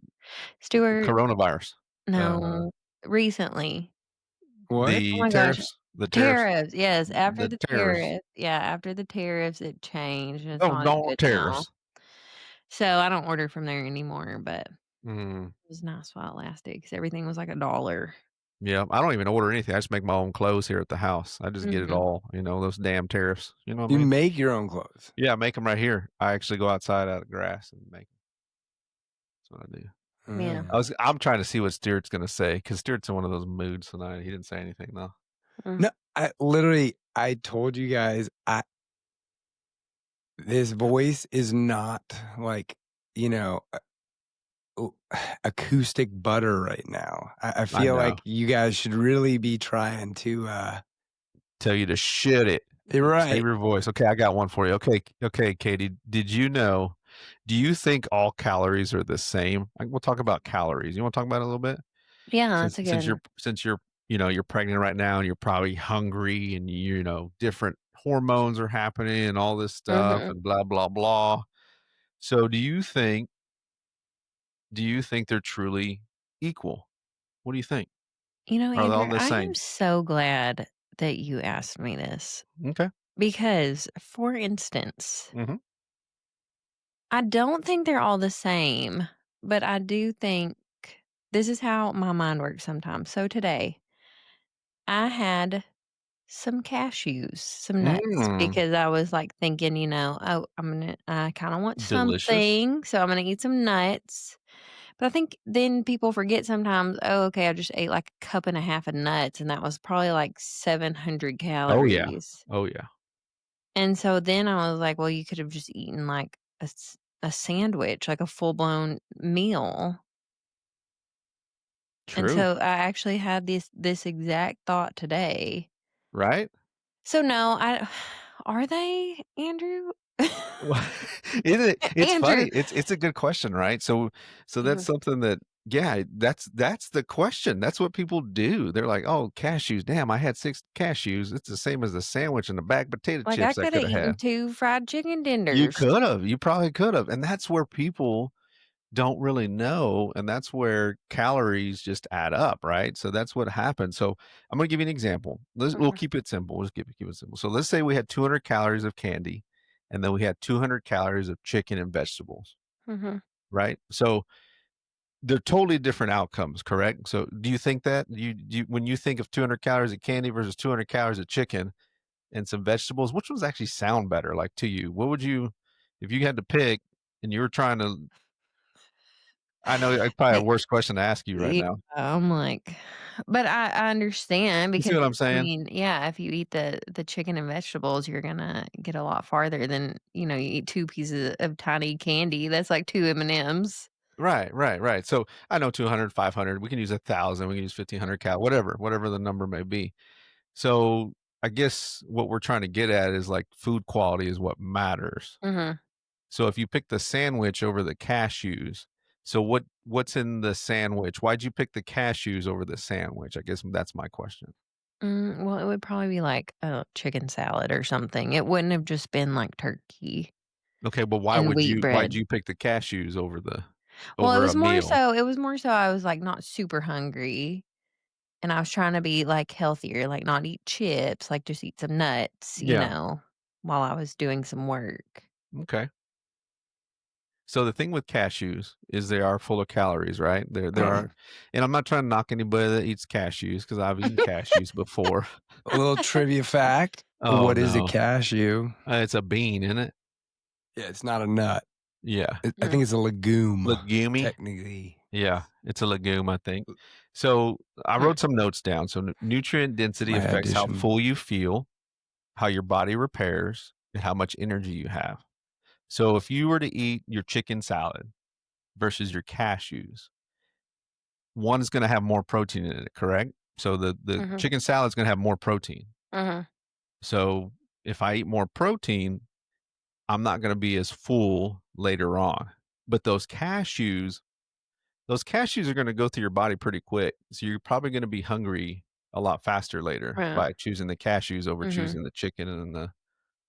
Stuart, coronavirus? Uh, no, recently. What? Oh the my gosh. tariffs? The tariffs? Tariffs, yes, after The the tariffs. tariff yeah, after the tariffs, it changed, and it's Oh, not as no good now. tariffs. So, I don't order from there anymore, but Mm. It was nice while it lasted because everything was like $1. Yeah, I don't even order anything. I just make my own clothes here at the house. I just get it Mhm. all, those damn tariffs. You know what I You mean? make your own clothes. Yeah, I make them right here. I actually go outside out of grass and make 'em. That's what I do. Yeah. I'm trying to see what Stuart's gonna say because Stuart's in one of those moods tonight. He didn't say anything though. Mm. No, I told you guys, this voice is not like, you know, ooh, acoustic butter right now. I I feel know. like you guys should really be trying to, Tell you to shit it. you're Save right. your voice. Okay, I got one for you. Okay, Katie. Did you know? Do you think all calories are the same? We'll talk about calories. You want to talk about it a little bit? Yeah, Since that's a since good you're since you're you're pregnant right now and you're probably hungry and different hormones are happening and all this stuff Mhm. and blah blah blah. So do you think they're truly equal? What do you think? Are they all Andrew, the I am same? so glad that you asked me this Okay. because, for instance, Mhm. I don't think they're all the same, but I do think this is how my mind works sometimes. So today, I had some cashews, some nuts, Mm. because I was like thinking, oh, I kind of want Delicious. something, so I'm gonna eat some nuts. But I think then people forget sometimes, oh, okay, I just ate like a cup and a half of nuts, and that was probably like 700 Oh, yeah. calories. Oh, yeah. And so then I was like, well, you could have just eaten like a sandwich, like a full blown meal. And True. so I actually had this exact thought today. Right? So no, I are they, Andrew? Well, isn't it it's Andrew. funny. It's a good question, right? So that's Mhm. something that yeah, that's the question. That's what people do. They're like, "Oh, cashews. Damn, I had 6 cashews. It's the same as a sandwich and a bag of potato Like I chips I could have coulda eaten had." 2 fried chicken You tenders. could've. You probably could've. And that's where people don't really know, and that's where calories just add up, right? So that's what happens. So I'm gonna give you an example. We'll Mhm, keep it simple. We'll just keep it simple. So let's say we had 200 calories of candy, and then we had 200 calories of chicken and vegetables, mhm. right? So they're totally different outcomes, correct? So do you think that you when you think of 200 calories of candy versus 200 calories of chicken and some vegetables, which ones actually sound better, like to you? What would you, if you had to pick, and you were trying to? I know it's probably a Hey, worse question to ask you right yeah, now. I'm like but I understand You because, see what I'm I saying? mean, yeah, if you eat the chicken and vegetables, you're gonna get a lot farther than, you eat 2 pieces of tiny candy, that's like 2 M&Ms. Right, right, right. So I know 200, 500. We can use 1,000, we can use 1,500 whatever the number may be. So I guess what we're trying to get at is like food quality is what matters. Mhm. So if you pick the sandwich over the cashews, so what's in the sandwich? Why'd you pick the cashews over the sandwich? I guess that's my question. Well, it would probably be like a chicken salad or something. It wouldn't have just been like turkey Okay, but and wheat why'd bread. you pick the cashews over Well, over a meal? it was more so I was, like, not super hungry, and I was trying to be, like, healthier, like, not eat chips, like, just eat some nuts, Yeah. while I was doing some work. Okay. So the thing with cashews is they are full of calories, right? There are, and I'm not trying to knock anybody that eats cashews because I've eaten cashews before. A little trivia fact. Oh What is a no, cashew? it's a bean, isn't it? Yeah, it's not a nut. Yeah, I think Mm, it's a legume, legume. technically. Yeah, it's a legume, I think. So I mm, wrote some notes down. So nutrient It's density my affects how addition. full you feel, how your body repairs, and how much energy you have. So if you were to eat your chicken salad versus your cashews, one is gonna have more protein in it, correct? So the mhm, chicken salad is gonna have more protein. mhm, So if I eat more protein, I'm not gonna be as full later on. But those cashews are gonna go through your body pretty quick. So you're probably gonna be hungry a lot faster later right, by choosing the cashews over mhm. choosing the chicken and the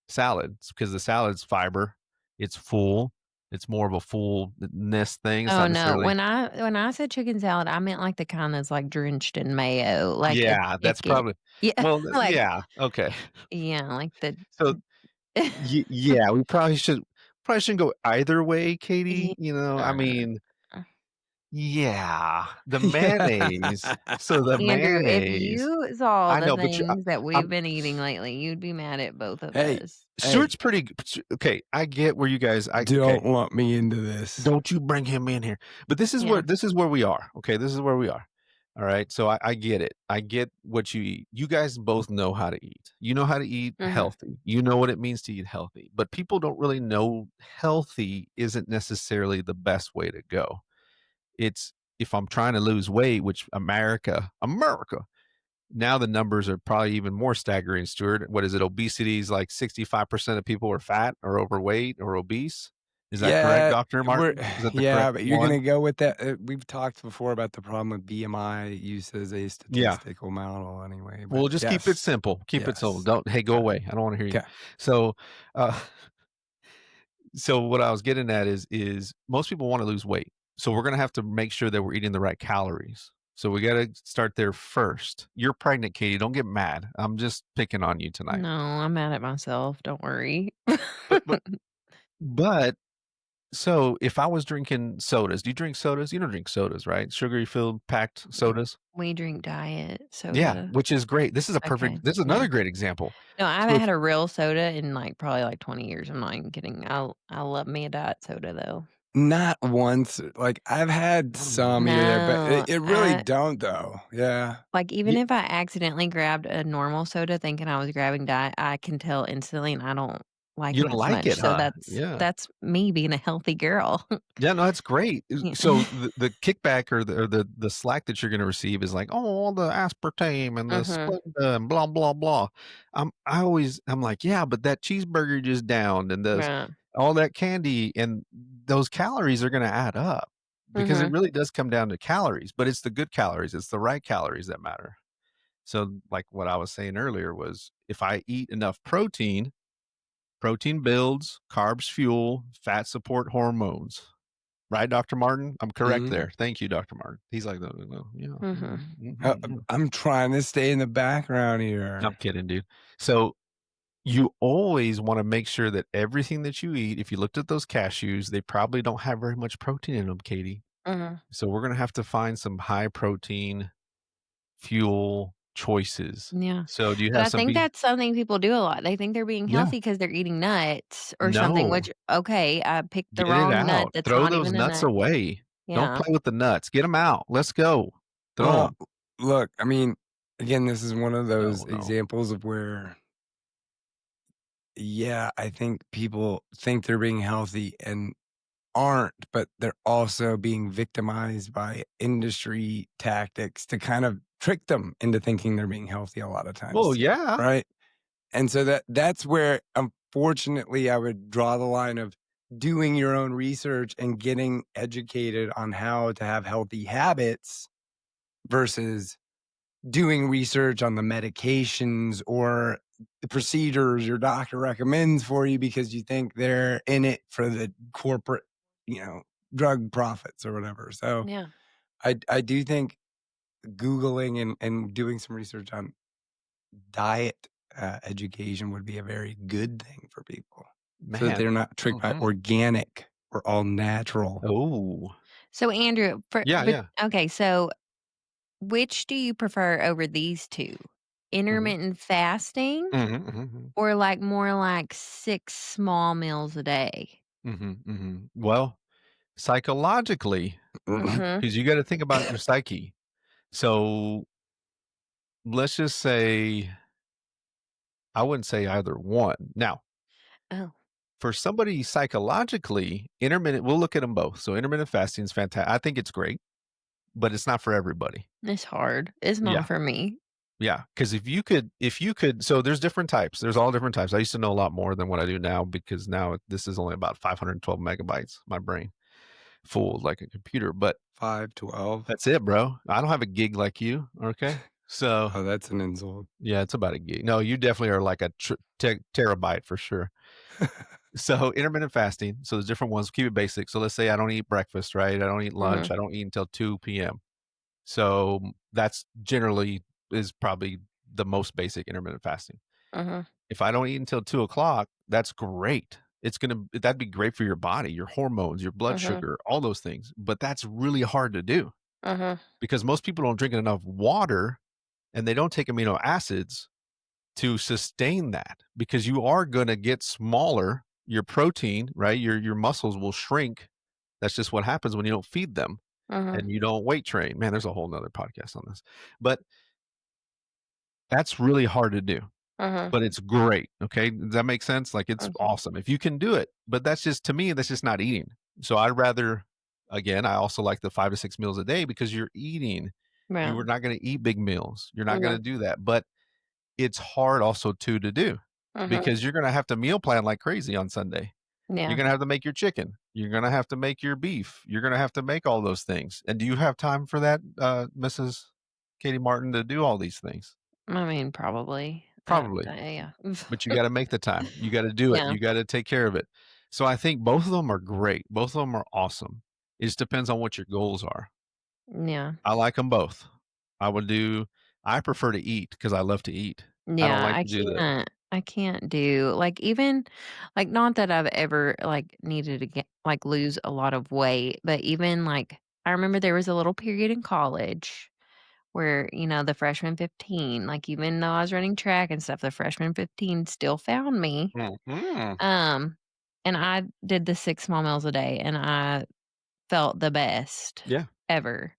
salads because the salad's fiber, it's full, it's more of a fullness thing. It's Oh, not no, necessarily. when I said chicken salad, I meant, like, the kind that's, like, drenched in mayo, like a Yeah, that's chicken. probably Yeah, well, like yeah, okay. yeah, like the So yeah, we probably shouldn't go either way, Yeah. Katie, I mean, Yeah, the mayonnaise. So the Andrew, if mayonnaise you saw I the know, but things that we've I'm been eating lately, you'd be mad at both of Hey, us. hey, Stuart's pretty g okay, I get where you guys I okay. don't lump me into this. Don't you bring him in here. But Yeah. this is where we are, okay? This is where we are. Alright? So I get it. I get what you eat. You guys both know how to eat. You know how to eat Mhm. healthy. You know what it means to eat healthy, but people don't really know healthy isn't necessarily the best way to go. It's if I'm trying to lose weight, which America, now the numbers are probably even more staggering, Stuart. What is it? Obesity is like 65% of people are fat or overweight or obese. Is that correct, Yeah, Dr. we're Martin? Is that the yeah, correct but you're one? gonna go with that we've talked before about the problem with BMI used as a Yeah. statistical model anyway, but Well, just keep it yes, simple. Keep it simple. yes. Don't hey, go Okay, away. I don't want to hear you. okay. So, uh, so what I was getting at is most people want to lose weight. So we're gonna have to make sure that we're eating the right calories. So we gotta start there first. You're pregnant, Katie. Don't get mad. I'm just picking on you tonight. No, I'm mad at myself, don't worry. But but but so if I was drinking sodas, do you drink sodas? You don't drink sodas, right? Sugary filled packed sodas? We drink diet Yeah, soda. which is great. Okay, This is yeah. another great example. No, I So haven't if had a real soda in, like, probably, like, 20 years, I'm not even kidding. I love me a diet soda, though. Not once, like, I've had some here or there, but No, it really don't though. Yeah. like, even you if I accidentally grabbed a normal soda thinking I was grabbing diet, I can tell instantly, and I don't like you them don't as like much, it, so huh? that's Yeah. that's me being a healthy girl. Yeah, no, that's great. Yeah. So the kickback or the slack that you're gonna receive is like, "Oh, all the aspartame and the Mhm. Splenda and blah, blah, blah." I'm like, "Yeah, but that cheeseburger you just downed and those Right. all that candy and those calories are gonna add up." Because it Mhm. really does come down to calories, but it's the good calories, it's the right calories that matter. So, like what I was saying earlier was if I eat enough protein, protein builds, carbs fuel, fat support hormones. Right, Dr. Martin? I'm correct Mhm. there. Thank you, Doctor Martin. He's like, "No, no, no, yeah, Mhm. mhm, mhm, yeah." I'm trying to stay in the background I'm here. kidding, dude. So, you always wanna make sure that everything that you eat if you looked at those cashews, they probably don't have very much protein in them, Katie. Mhm. So, we're gonna have to find some high protein fuel choices. Yeah. So, do you But have I some think beef? that's something people do a lot. They think they're being Yeah. healthy because 'cause they're eating nuts or something, No. which, okay, I picked the Get it wrong nut out. that's Throw not those even a nuts nut. away. Don't Yeah. play with the nuts. Get them out. Let's go. Throw Well, them. look, I mean, again, this is one of those No, no. examples of where, yeah, I think people think they're being healthy and aren't, but they're also being victimized by industry tactics to kind of trick them into thinking they're being healthy a lot of times Well, too, yeah. right? And so that's where, unfortunately, I would draw the line of doing your own research and getting educated on how to have healthy habits versus doing research on the medications or the procedures your doctor recommends for you because you think they're in it for the corporate, you know, drug profits or whatever. So Yeah. I do think Googling and doing some research on diet education would be a very good thing for people so that Man. they're not tricked by Mhm. organic or all natural. Oh. So, Andrew, Yeah, yeah. okay, so which do you prefer over these 2? Mhm. Intermittent fasting Mhm, mhm, or, like, more like 6 small meals a day? mhm, mhm. Well, psychologically, Mhm. because you gotta think about your psyche. So, let's just say I wouldn't say either one. Now, Oh, for somebody psychologically, intermittent we'll look at them both. So, intermittent fasting is fantastic. I think it's great, but it's not for everybody. it's hard. It's not Yeah. for me. Yeah, because if you could so there's different types, there's all different types. I used to know a lot more than what I do now because now this is only about 512 megabytes, my brain, full like a computer, but 512. that's it, bro. I don't have a gig like you, okay? So, Oh, that's an insult. yeah, it's about a gig. No, you definitely are like a terabyte for sure. So, intermittent fasting, so there's different ones, keep it basic. So, let's say I don't eat breakfast, right? I don't eat lunch, Mhm, I don't eat until 2 PM. So, that's generally is probably the most basic intermittent fasting. mhm, If I don't eat until 2 o'clock, that's great. that'd be great for your body, your hormones, your blood Mhm. sugar, all those things, but that's really hard to do Mhm. because most people don't drink enough water and they don't take amino acids to sustain that because you are gonna get smaller. Your protein, right? Your muscles will shrink. That's just what happens when you don't feed them Mhm. and you don't weight train. Man, there's a whole nother podcast on this. But that's really hard to do, Mhm. but it's great, okay? Does that make sense? Like, it's Mhm. awesome if you can do it, but that's just to me, that's just not eating. So I'd rather again, I also like the 5 to 6 meals a day because you're eating. You Yeah. are not gonna eat big meals. You're not Mhm. gonna do that, but it's hard also too to do Mhm. because you're gonna have to meal plan like crazy on Sunday. You're Yeah. gonna have to make your chicken. You're gonna have to make your beef. You're gonna have to make all those things. And do you have time for that, Mrs. Katie Martin, to do all these things? I mean, probably. Probably, Yeah. but you gotta make the time. You gotta do it. Yeah. You gotta take care of it. So I think both of them are great. Both of them are awesome. It just depends on what your goals are. Yeah. I like them both. I would do I prefer to eat because I love to eat. I don't Yeah, like to do that. I can't do like, even like, not that I've ever, like, needed to get like, lose a lot of weight, but even, like, I remember there was a little period in college where, the freshman 15, like, even though I was running track and stuff, the freshman 15 still found me, Mhm. um, and I did the 6 small meals a day, and I felt the best Yeah. ever,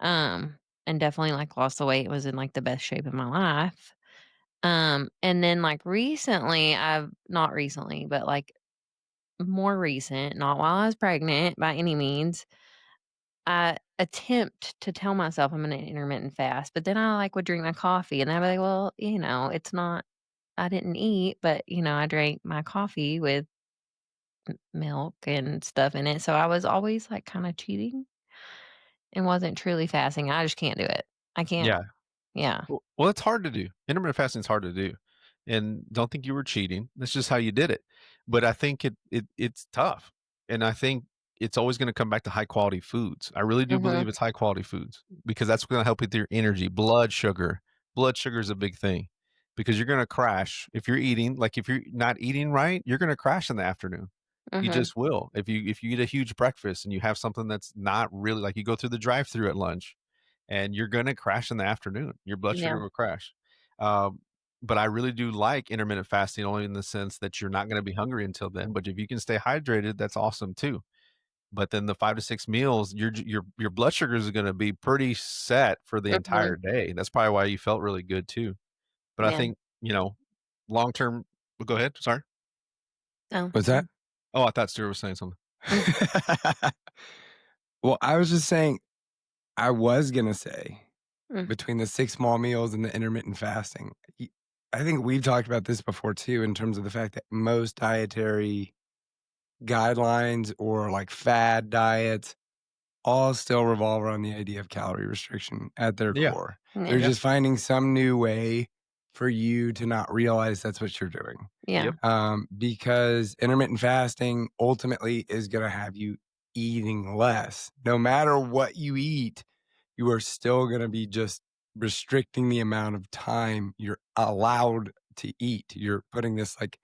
and definitely, like, lost the weight, was in, like, the best shape of my life. And then, like, recently, I've not recently, but, like, more recent, not while I was pregnant by any means, I attempt to tell myself I'm gonna intermittent fast, but then I, like, would drink my coffee, and I'd be like, "Well, it's not I didn't eat, but, I drank my coffee with milk and stuff in it." So I was always, like, kinda cheating and wasn't truly fasting. I just can't do it. I can't. Yeah. Yeah. Well, it's hard to do. Intermittent fasting is hard to do, and don't think you were cheating. That's just how you did it. But I think it's tough, and I think it's always gonna come back to high quality foods. I really do Mhm. believe it's high quality foods because that's gonna help with your energy, blood sugar. Blood sugar is a big thing because you're gonna crash if you're eating like, if you're not eating right, you're gonna crash in the afternoon. You Mhm. just will. If you eat a huge breakfast and you have something that's not really like you go through the drive-through at lunch and you're gonna crash in the afternoon. Your blood Yeah. sugar will crash. Um, but I really do like intermittent fasting only in the sense that you're not gonna be hungry until then, but if you can stay hydrated, that's awesome too. But then the 5 to 6 meals, your blood sugars are gonna be pretty set for the Mhm. entire day. That's probably why you felt really good too. But I Yeah. think, long term go ahead, sorry. Oh, What's that? Oh, I thought Stuart was saying something. mm, Well, I was just saying, I was gonna say mm, between the 6 small meals and the intermittent fasting, I think we've talked about this before too in terms of the fact that most dietary guidelines or like fad diets all still revolve around the idea of calorie restriction at their Yeah, core. They're yeah. yeah, just finding some new way for you to not realize that's what you're doing. Yeah. yep, Because intermittent fasting ultimately is going to have you eating less. No matter what you eat, you are still going to be just restricting the amount of time you're allowed to eat. You're putting this like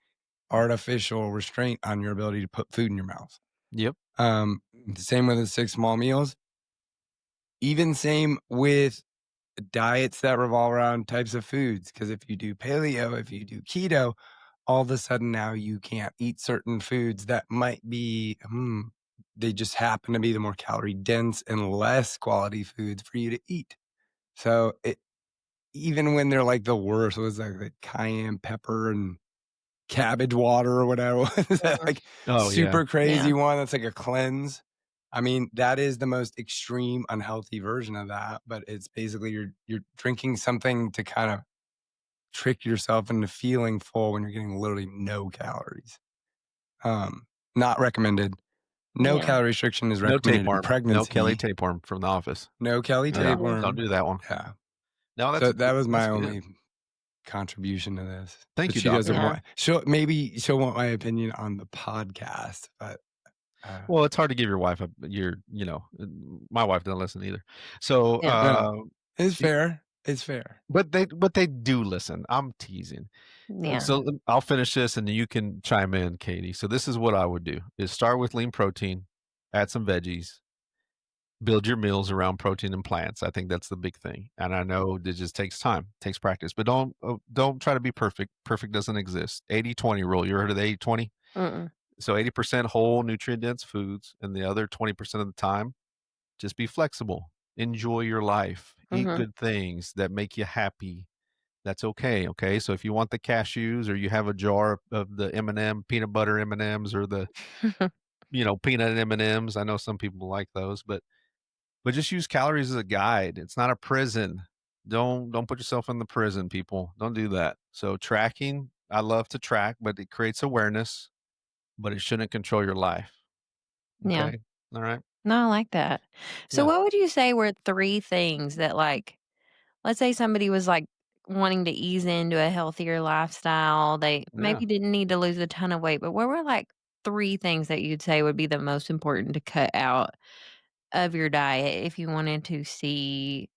artificial restraint on your ability to put food in your mouth. yep, The same with the 6 small meals. Even same with diets that revolve around types of foods. Because if you do paleo, if you do keto, all of a sudden now you can't eat certain foods that might be, they just happen to be the more calorie dense and less quality foods for you to eat. So even when they're like the worst, was like the cayenne pepper and cabbage water or whatever, is that Mhm. like oh, yeah, super crazy Yeah. one that's like a cleanse. I mean, that is the most extreme unhealthy version of that, but it's basically you're drinking something to kind of trick yourself into feeling full when you're getting literally no calories. Not recommended. No Yeah. calorie restriction is no recommended in tapeworm, no Kelly pregnancy. tapeworm from The Office. No Kelly Yeah, Yeah. don't tapeworm. do that one. Yeah. No, So that was that's my good. only contribution to this. Thank But you, she doc. doesn't Yeah. want she'll want my opinion on the podcast, but Well, it's hard to give your wife my wife doesn't listen either. So, Yeah. no, it's y fair. It's fair. But they do listen. I'm teasing. Yeah. So I'll finish this and you can chime in, Katie. So this is what I would do is start with lean protein, add some veggies, build your meals around protein and plants. I think that's the big thing. And I know it just takes time, takes practice, but don't try to be perfect. Perfect doesn't exist. 80-20 rule. You heard of the 80-20? Mm-mm. So 80% whole nutrient dense foods and the other 20% of the time, just be flexible. Enjoy your life. Eat Mhm. good things that make you happy. That's okay, okay? So if you want the cashews or you have a jar of the M&M peanut butter M&Ms or the, peanut M&Ms, I know some people like those, but just use calories as a guide. It's not a prison. Don't put yourself in the prison, people. Don't do that. So tracking, I love to track, but it creates awareness, but it shouldn't control your life. Yeah. Okay? All right? No, I like that. So Yeah. what would you say were 3 things that, like, let's say somebody was, like, wanting to ease into a healthier lifestyle, they Yeah. maybe didn't need to lose a ton of weight, but what were, like, 3 things that you'd say would be the most important to cut out of your diet if you wanted to see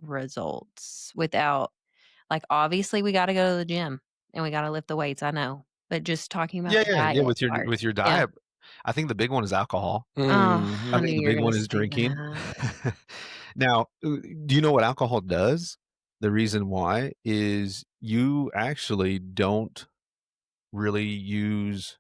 results without, like, obviously, we gotta go to the gym and we gotta lift the weights, I know, but just talking about Yeah, the yeah, yeah, diet with your part. with your Yeah. diet, I think the big one is alcohol. Oh, I I think knew the you were big gonna one is say drinking. that. Now, do you know what alcohol does? The reason why is you actually don't really use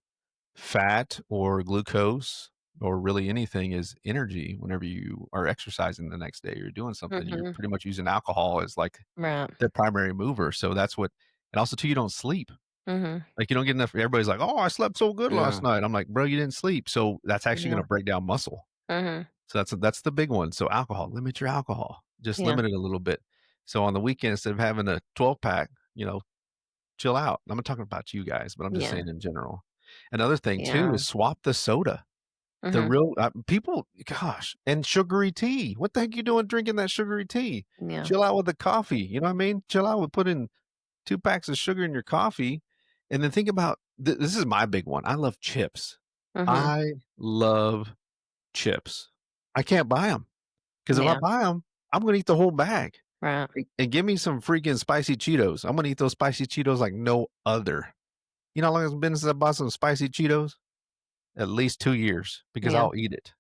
fat or glucose or really anything as energy whenever you are exercising the next day or doing something. You're Mhm. pretty much using alcohol as like Right. the primary mover. So that's what, and also too, you don't sleep. Mhm. Like, you don't get enough. Everybody's like, "Oh, I slept so good last Yeah. night." I'm like, "Bro, you didn't sleep." So that's actually Yeah. gonna break down muscle. Mhm. So that's the big one. So alcohol, limit your alcohol. Just Yeah. limit it a little bit. So on the weekend, instead of having a 12 pack, chill out. I'm not talking about you guys, but I'm just Yeah. saying in general. Another thing too Yeah. is swap the soda. The Mhm. real people, gosh, and sugary tea. What the heck you doing drinking that sugary tea? Yeah. Chill out with the coffee. You know what I mean? Chill out with putting 2 packs of sugar in your coffee, and then think about this is my big one. I love chips. Mhm. I love chips. I can't buy them because if I Yeah. buy them, I'm gonna eat the whole bag. Right. And give me some freaking spicy Cheetos. I'm gonna eat those spicy Cheetos like no other. You know how long it's been since I bought some spicy Cheetos? At least 2 years because Yeah. I'll eat it.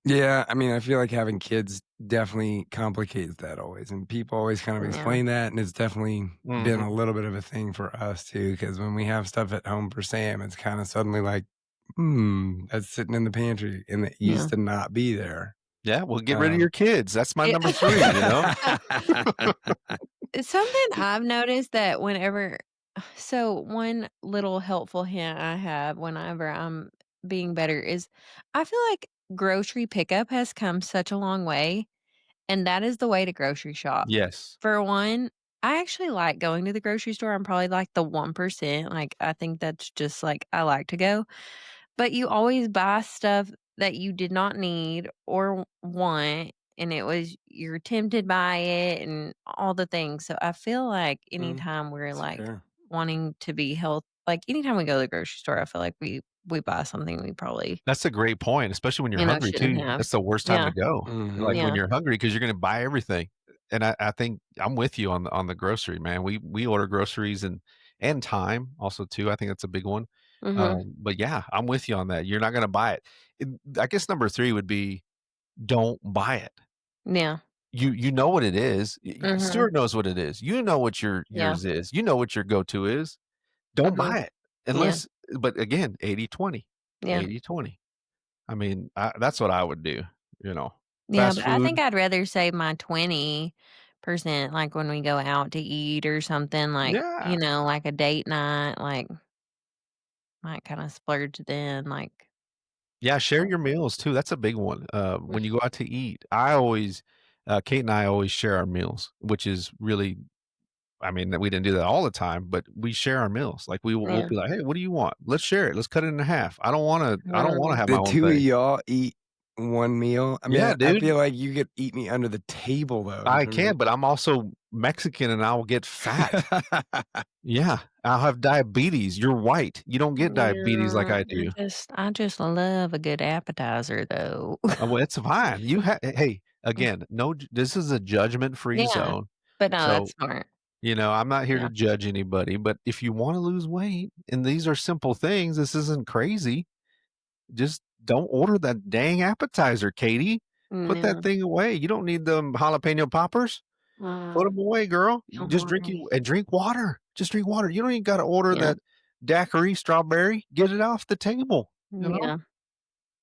Yeah, I mean, I feel like having kids definitely complicates that always, and people always kind of Yeah. explain that, and it's definitely been a Mhm. little bit of a thing for us too. Because when we have stuff at home for Sam, it's kinda suddenly like, that's sitting in the pantry," and it used Yeah. to not be there. Yeah, well, get rid of Um your kids. That's my It number 3, you know? it's something I've noticed that whenever so one little helpful hint I have whenever I'm being better is I feel like grocery pickup has come such a long way, and that is the way to grocery shop. Yes. For one, I actually like going to the grocery store. I'm probably like the 1%. Like, I think that's just like I like to go. But you always buy stuff that you did not need or want, and it was you're tempted by it and all the things. So I feel like Mm, anytime we're it's like fair. wanting to be health like anytime we go to the grocery store, I feel like we buy something we probably, That's a great point, especially when you're hungry shouldn't too. have. That's the worst time to Yeah. go. Like, Mhm. when Yeah. you're hungry because 'cause you're gonna buy everything. And I think I'm with you on the grocery, man. We order groceries and time also too. I think that's a big one. Mhm. But yeah, I'm with you on that. You're not gonna buy it. I guess number 3 would be don't buy it. Yeah. You know what it is. Mhm. Stuart knows what it is. You know what Yeah. yours is. You know what your go-to is. Don't Mhm. buy it Yeah. unless but again, 80-20. Yeah. 80-20. I mean, that's what I would do, you know. Yeah, Fast but I food. think I'd rather save my 20%, like, when we go out to eat or something, like, Yeah. like a date night, like, might kinda splurge then, like Yeah, share but your meals too. That's a big one. When you go out to eat, I always Kate and I always share our meals, which is really I mean, we didn't do that all the time, but we share our meals. Like, we'll yeah. be like, "Hey, what do you want? Let's share it. Let's cut it in half. I don't wanna Mm, have my The own 2 of thing." y'all eat one meal? I mean, Yeah, I dude. feel like you could eat me under the table though in I terms can, of but I'm also Mexican and I'll get fat. Yeah, I'll have diabetes. You're white. You don't get diabetes like yeah, I do. I just love a good appetizer, though. Well, it's fine. Hey, again, no, this is a judgment-free Yeah, zone. But no, that's So, smart. I'm not here to Yeah. judge anybody, but if you wanna lose weight, and these are simple things, this isn't crazy, just don't order that dang appetizer, Katie. Put that Yeah. thing away. You don't need them jalapeno poppers. Put Mm, them away, girl. I'm Just drink hungry. you and drink water. Just drink water. You don't even gotta order Yeah. that daiquiri strawberry. Get it off the table, you know? Yeah.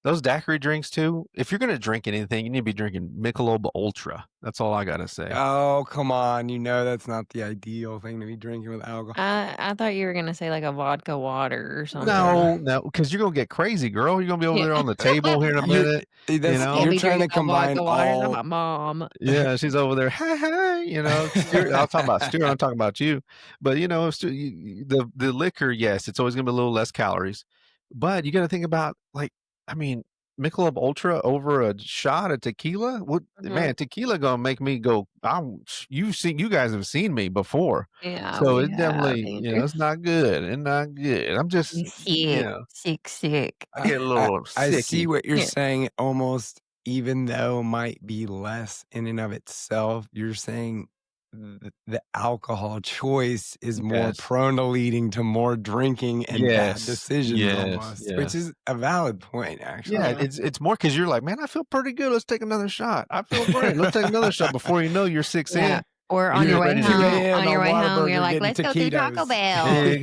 Those daiquiri drinks too, if you're gonna drink anything, you need to be drinking Michelob Ultra. That's all I gotta say. Oh, come on, that's not the ideal thing to be drinking with alcohol. I thought you were gonna say like a vodka water or something. No, no, because 'cause you're gonna get crazy, girl. You're gonna be over Yeah. there on the table here in a You're minute, you that's Can't know? you're be trying drinking to no combine vodka waters. I'm all a mom. Yeah, she's over there, "Hey, hey," Stuart I'm talking about Stuart, I'm talking about you. But, Stu the liquor, yes, it's always gonna be a little less calories, but you gotta think about, like, I mean, Michelob Ultra over a shot of tequila? What Mhm. man, tequila gonna make me go, you guys have seen me before. Yeah, So, we it have, definitely, Andrew. it's not good, it's not good. I'm just, He's sick, sick, sick. I get a I little I see sicky. what you're Yeah. saying almost even though might be less in and of itself, you're saying the alcohol choice is more Yes. prone to leading to more drinking and bad Yes. decisions Yes, almost, which yes. is a valid point, Yeah, actually. Yeah. it's more because 'cause you're like, "Man, I feel pretty good. Let's take another shot. I feel great. Let's take another shot." Before you know, you're 6 Yeah. in. Or You're getting ready to Two go. in on your on way home, you're Whataburger like, getting "Let's go through Taco taquitos. Bell.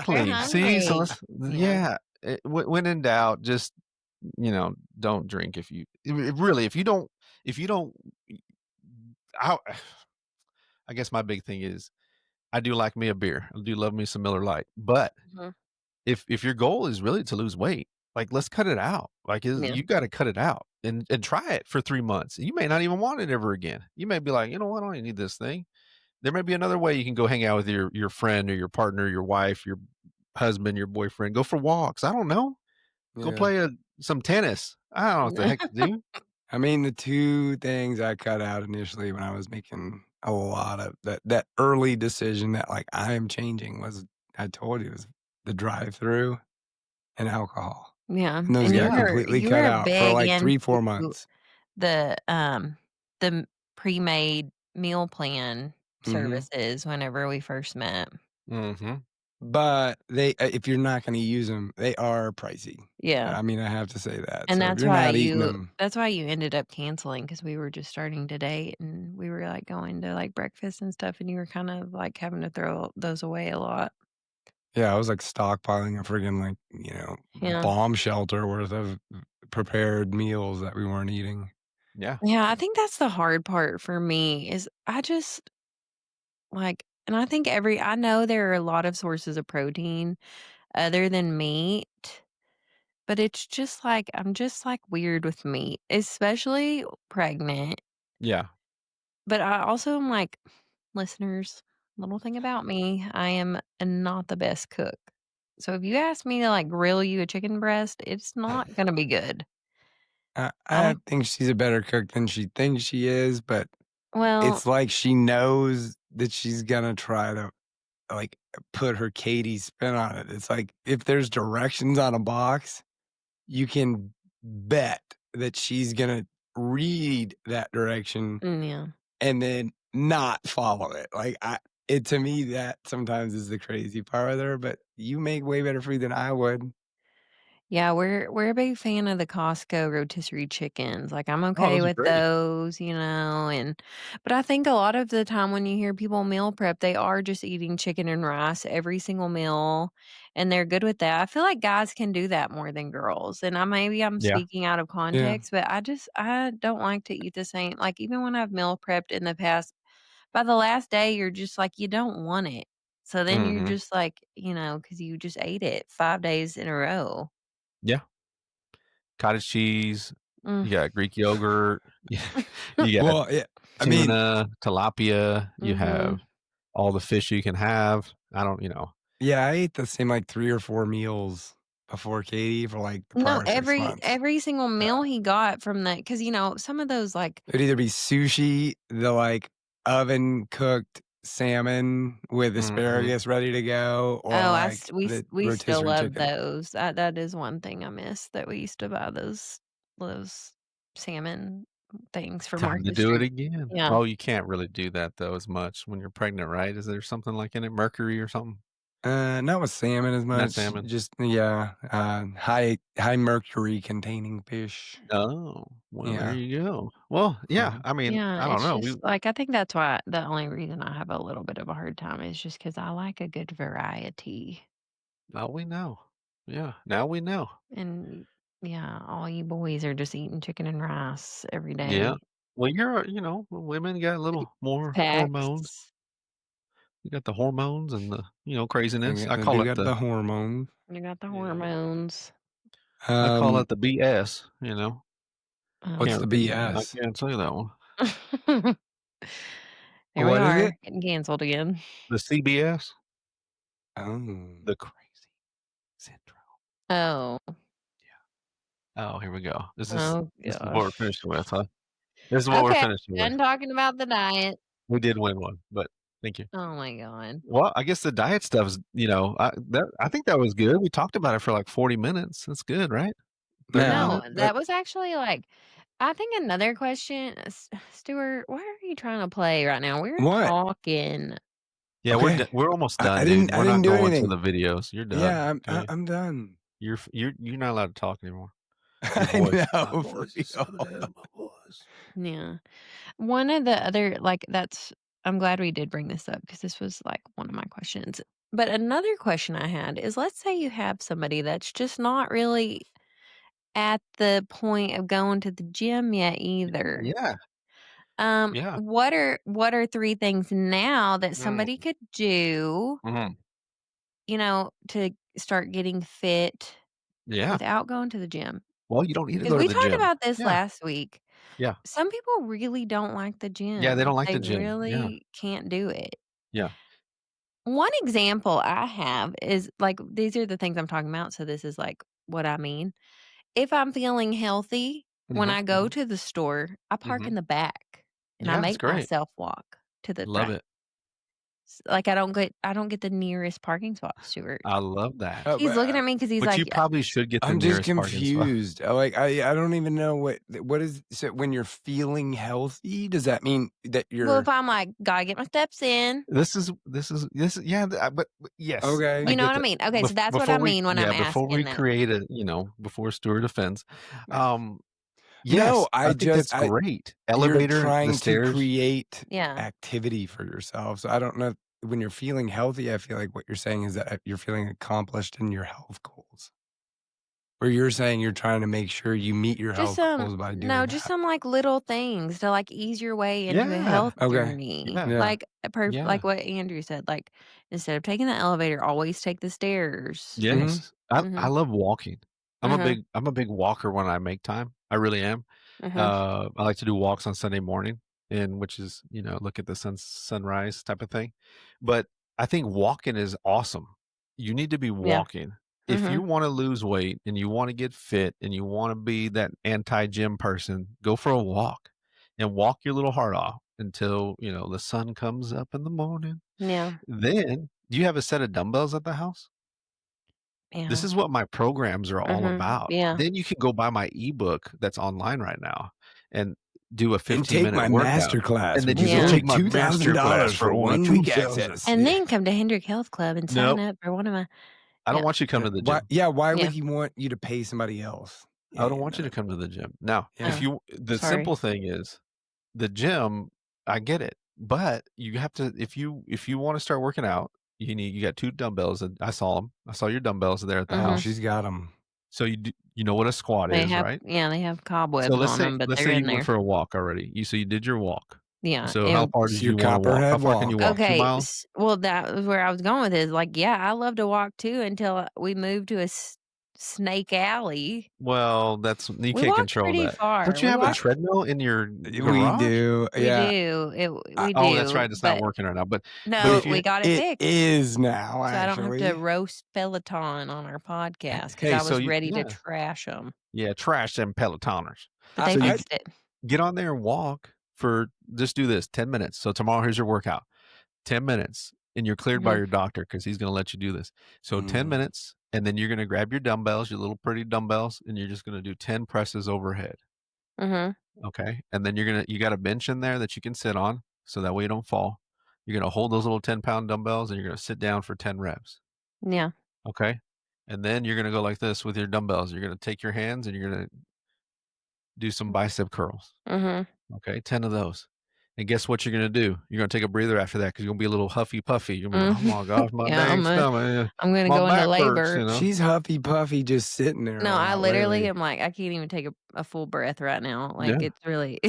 We're Exactly. See, so hungry." let's Yeah. yeah. When in doubt, just, don't drink if you really, if you don't I I guess my big thing is I do like me a beer. I do love me some Miller Lite, but Mhm. if your goal is really to lose weight, like, let's cut it out. Like, Yeah. you gotta cut it out and try it for 3 months. You may not even want it ever again. You may be like, "You know what? I don't even need this thing." There may be another way you can go hang out with your friend or your partner, your wife, your husband, your boyfriend. Go for walks. I don't know. Go Yeah. play, some tennis. I don't know what the heck to do. I mean, the 2 things I cut out initially when I was making a lot of that early decision that, like, I am changing was I told you, it was the drive-through and alcohol, Yeah, and those and got Yeah. completely you cut were out for, big like, into 3, 4 months. the, pre-made meal plan Mhm. services whenever we first met. Mhm. But if you're not gonna use them, they are pricey. Yeah, I mean, I have to say that. and So if you're not eating them, that's why you ended up canceling because we were just starting to date, and we were, like, going to, like, breakfast and stuff, and you were kind of, like, having to throw those away a lot. yeah, I was, like, stockpiling a friggin', like, Yeah. bomb shelter worth of prepared meals that we weren't eating. Yeah. Yeah, I think that's the hard part for me is I just, like and I think I know there are a lot of sources of protein other than meat, but it's just like I'm just, like, weird with meat, especially pregnant, Yeah. but I also am like, listeners, little thing about me, I am not the best cook. So if you ask me to, like, grill you a chicken breast, it's not gonna be good. I I think she's a better cook than she thinks she is, but well, it's like she knows that she's gonna try to, like, put her Katie spin on it. It's like if there's directions on a box, you can bet that she's gonna read that direction yeah. and then not follow it. Like, to me, that sometimes is the crazy part with her, but you make way better food than I would. Yeah, we're a big fan of the Costco rotisserie chickens, like, I'm Oh, okay those are with great. those, and but I think a lot of the time when you hear people meal prep, they are just eating chicken and rice every single meal, and they're good with that. I feel like guys can do that more than girls, and maybe I'm Yeah. speaking out of Yeah. context, but I don't like to eat the same like, even when I've meal prepped in the past, by the last day, you're just like, you don't want it. So then you're Mhm. just like, because you just ate it 5 days in a row. Yeah. Cottage cheese, Mm. you got Greek yogurt, you got Well, yeah, I mean, tuna, tilapia, you have Mhm. all the fish you can have. I don't yeah, I ate the same, like, 3 or 4 meals before Katie for, like, the No, prior 6 every months. every single Uh, meal he got from that, because some of those, like it'd either be sushi, the, like, oven-cooked salmon with Mhm. asparagus ready to go, or, oh, like, the we still rotisserie love chicken. those. That is one thing I miss that we used to buy those salmon. things for Time to Martha do it Stewart. again. Yeah. Oh, you can't really do that though as much when you're pregnant, right? Is there something like in it, mercury or something? Not with salmon as Not much, salmon? just yeah, high mercury containing fish. Oh, well, there Yeah. you go. Well, yeah, Mhm. I mean, Yeah, I don't it's know. We just like, I think that's why the only reason I have a little bit of a hard time is just because I like a good variety. now we know. Yeah, now we know. And yeah, all you boys are just eating chicken and rice every Yeah. day. Well, women got a little more hormones. Packs. You got the hormones and the, craziness. They do got the hormone. You got the you know, hormones. I call Um, it the BS. what's Oh. the I BS? can't say that one. There we What is are, it? getting canceled again. The CBS, Oh. the crazy syndrome. Oh. Oh, here we go. Oh This is what we're gosh. finishing with, huh? This is what we're Okay, finishing with. done talking about the diet. We did win one, but thank you. Oh my god. Well, I guess the diet stuff's, I think that was good. We talked about it for like 40 minutes. That's good, right? 30 Yeah, No, minutes. that that was actually, like, I think another question, Stuart, what are you trying to play right now? We're what? talking. Yeah, Okay. we're almost I done, dude. I We're not didn't do going to anything. the videos. You're done. Yeah, Okay. I'm done. You're not allowed to talk anymore. Your I voice. My know, for voice is coming real. out. My voice. Yeah. One of the other, like, that's I'm glad we did bring this up because this was, like, one of my questions. But another question I had is, let's say you have somebody that's just not really at the point of going to the gym yet either. Yeah. Yeah. What are 3 things now that Mm, somebody could do, mhm. to start getting fit Yeah. without going to the gym? Well, you don't need to Because go to we the talked gym. about this Yeah. last week. Yeah. Some people really don't like the Yeah, they don't gym. like They the gym. Yeah. really can't do it. Yeah. One example I have is, like, these are the things I'm talking about, so this is, like, what I mean. If I'm feeling healthy, when Mhm. I go Mhm. to the store, I park Mhm. in the back, and I Yeah, it's make great. myself walk to the Love front. it. Like, I don't get the nearest parking spot, Stuart. I love that. He's looking But at me because he's But like, you probably should get the I'm just nearest parking spot. confused. I don't even know what is so when you're feeling healthy, does that mean that well, if you're I'm like, "Gotta get my steps in." This is yeah, but yes, I okay? You know get what I that. mean? Okay, so that's what I Before we mean when I'm before asking we that. create before Stuart offends, um, yes, No, I I think just that's great. you're Elevator, the trying to stairs. create Yeah. activity for yourself. So I don't know when you're feeling healthy, I feel like what you're saying is that you're feeling accomplished in your health goals. Or you're saying you're trying to make sure you meet your Just health some goals by no, doing just that. some, like, little things to, like, ease your way into a Yeah, health Okay. journey. yeah, Yeah. yeah. Like what Andrew said, like, instead of taking the elevator, always take the stairs. Mhm. Yes. I Mhm. love walking. Mhm. I'm a big walker when I make time. I really am. Mhm. I like to do walks on Sunday morning, and which is, look at the sunrise type of thing. But I think walking is awesome. You need to be Yeah. walking. If you Mhm. wanna lose weight and you wanna get fit and you wanna be that anti-gym person, go for a walk and walk your little heart off until, the sun comes up in the morning. Yeah. Then do you have a set of dumbbells at the house? This Yeah. is what my programs are all Mhm. about. Yeah. Then you can go buy my ebook that's online right now and do a And take 15-minute my workout, master class, and then which you is can Yeah. only take my master class $2,000 for for only 1 week 2,000. access. And Yeah. then come to Hendrick Health Club and sign Nope, up for one of my I don't yeah. want you to come to the Why gym. yeah, why Yeah. would he want you to pay somebody else? I Yeah, don't yeah, want you to no. come to the gym. Now, if Yeah. Oh, you the sorry. simple thing is the gym, I get it, but you have to if you wanna start working out, you got 2 dumbbells, and I saw them. I saw your dumbbells there at the Oh, Mhm. house. she's got them. So you know what a squat is, right? They have So cobwebs let's on say them, but let's they're say in you went there. for a walk already. You did your walk. Yeah. So how far It's did your you wanna walk? How copperhead far can you walk. walk? 2 Okay, miles? well, that was where I was going with it, like, yeah, I love to walk too until we moved to a snake alley. Well, you We can't walked control pretty that. far. Don't you We have a Uh, walked treadmill in your we garage? do, we yeah. do, I we Oh, that's do, right, it's not but working right now, but no, if we you got it it fixed, is now, so I don't have to actually. roast Peloton on our podcast because hey, I so was you ready to yeah, trash them, yeah, trash them Pelotoners. but I they So you I fixed it. get on there and walk for just do this, 10 minutes. So tomorrow, here's your workout. 10 minutes, and you're cleared by Mhm, your doctor because he's gonna let you do this. So 10 mm, minutes, and then you're gonna grab your dumbbells, your little pretty dumbbells, and you're just gonna do 10 presses overhead. mhm. okay, and then you got a bench in there that you can sit on, so that way you don't fall. You're gonna hold those little 10-pound dumbbells, and you're gonna sit down for 10 reps, Yeah. okay? And then you're gonna go like this with your dumbbells. You're gonna take your hands, and you're gonna do some bicep curls, Mhm. okay? 10 of those. And guess what you're gonna do? You're gonna take a breather after that because 'cause you're gonna be a little huffy puffy. You're gonna be like, "Oh Mhm. my gosh, my Yeah, dang stomach, I'm gonna my go into back hurts," labor. you know? She's huffy puffy just sitting there No, a I lot literally lately. am like, I can't even take a full breath right now. Like, Yeah. it's really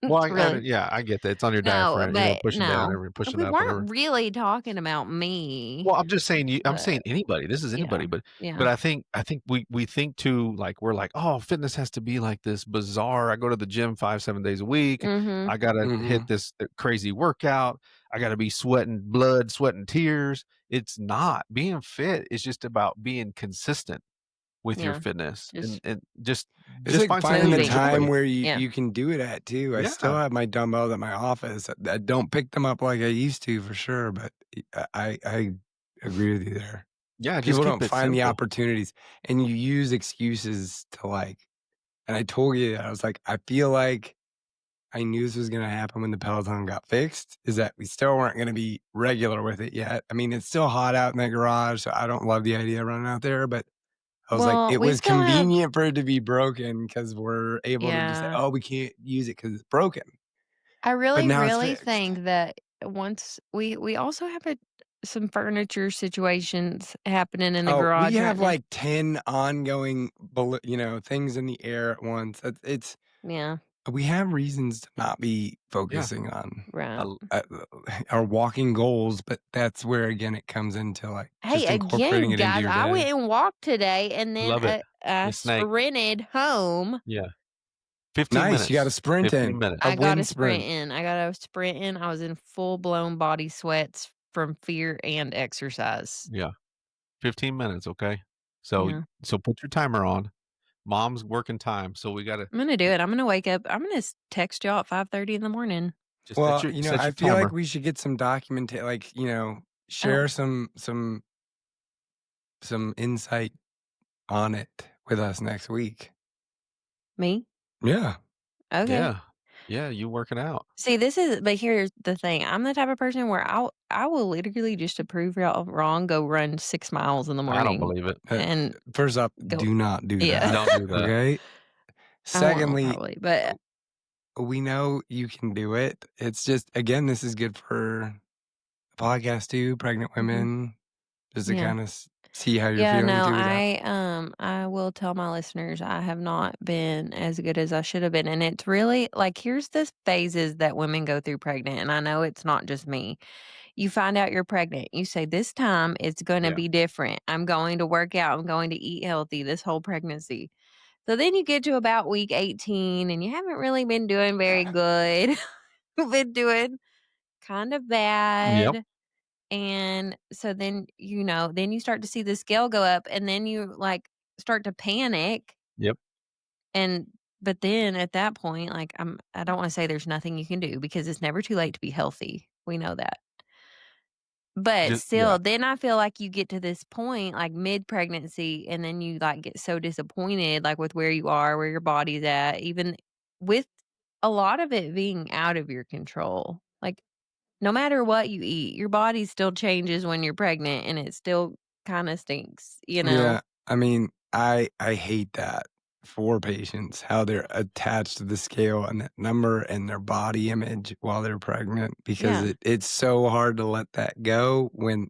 Well, it's really yeah, I get that. It's on your no, diaphragm, but pushing down, no. pushing We up, whatever. weren't really talking about me, Well, I'm just saying I'm but saying anybody. This is yeah. anybody, but Yeah. I think we think too like we're like, "Oh, fitness has to be like this bizarre. I go to the gym 5, 7 days a week. Mhm. I gotta hit Mhm. this crazy workout. I gotta be sweating blood, sweating tears." It's not. Being fit is just about being consistent with your Yeah. fitness Just and It's just like find something finding you the moving. time enjoy. where you Yeah. you can do it at too. I still Yeah. have my dumbbells at my office. I don't pick them up like I used to for sure, but I agree with you there. Yeah, just People keep don't it find the simple. opportunities, and you use excuses to, like, and I told you that, I was like, "I feel like I knew this was gonna happen when the Peloton got fixed, is that we still weren't gonna be regular with it yet." I mean, it's still hot out in the garage, so I don't love the idea of running out there, but I was like, Well, it we was still have convenient for it to be broken because 'cause we're able to just say, yeah. "Oh, we can't use it because it's broken." I But really, now it's really fixed. think that once we also have some furniture situations happening in the Oh, we garage right have, now. like, 10 ongoing things in the air at once. It's Yeah. we have reasons to not be Yeah. focusing on Right. our walking goals, but that's where, again, it comes into, like, Hey, just incorporating again, it into guys, your I went day. and walked today and then Love it. I You snake. sprinted home. Yeah. 15 Nice, you got a minutes. sprint 15 in, a I minutes. got a wind sprint sprint. in. I got a sprint in. I was in full blown body sweats from fear and exercise. Yeah. 15 minutes, okay? So Yeah. so put your timer on. Mom's working time, so we gotta I'm gonna do it. I'm gonna wake up. I'm gonna text y'all at 5:30 in the morning. just Well, set I your feel like timer. we should get some like, Oh, share some insight on it with us next week. me? Yeah. Okay. Yeah. Yeah, you working out. See, but here's the thing. I'm the type of person where I will literally just to prove y'all wrong, go run 6 miles in the I don't morning believe it. Uh, and First up, go do not do yeah. that, Don't do that. okay? I won't Secondly, probably, but we know you can do it. It's just, again, this is good for the podcast too, pregnant mhm, women, just to yeah. kinda see how you're Yeah, feeling no, too with that. I will tell my listeners I have not been as good as I should have been, and it's really like, here's the phases that women go through pregnant, and I know it's not just me. You find out you're pregnant, you say, "This time it's gonna Yeah. be different. I'm going to work out, I'm going to eat healthy this whole pregnancy." So then you get to about week 18 and you haven't really been doing very good. You've been doing kind of Yep. bad. And so then, then you start to see the scale go up and then you like start to panic. Yep. And, but then at that point, like, I don't want to say there's nothing you can do because it's never too late to be healthy. We know that. But Just yeah. still, then I feel like you get to this point, like mid-pregnancy, and then you, like, get so disappointed, like, with where you are, where your body's at, even with a lot of it being out of your control. Like, no matter what you eat, your body still changes when you're pregnant, and it still kinda stinks, you know? Yeah, I mean, I hate that for patients, how they're attached to the scale and that number and their body image while they're pregnant because Yeah. it's so hard to let that go when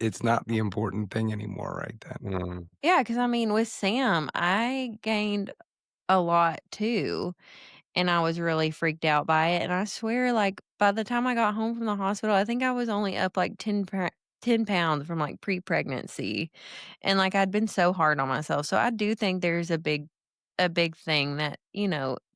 it's not the important thing anymore right then. Mm. Yeah, because I mean, with Sam, I gained a lot too. And I was really freaked out by it, and I swear, like, by the time I got home from the hospital, I think I was only up, like, 10 pounds from, like, pre-pregnancy, and, like, I'd been so hard on myself, so I do think there's a big thing that,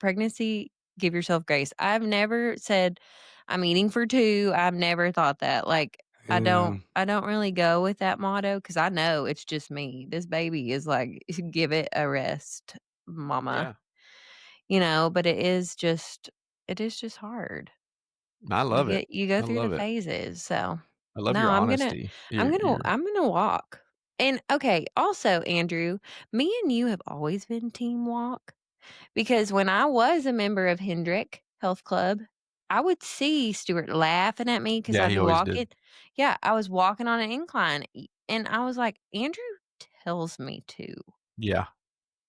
pregnancy, give yourself grace. I've never said, "I'm eating for 2." I've never thought that, like, I don't Yeah. I don't really go with that motto because I know it's just me. This baby is like, "Give it a rest, mama." Yeah. But it is just hard. I You love it. get you go I through the love it. phases, so I love no, your I'm gonna honesty. I'm gonna Your I'm gonna walk. And okay, also, Andrew, me and you have always been team walk, because when I was a member of Hendrick Health Club, I would see Stuart laughing at me because Yeah, I'd he be always did. walking. Yeah, I was walking on an incline, and I was like, "Andrew tells me to. Yeah,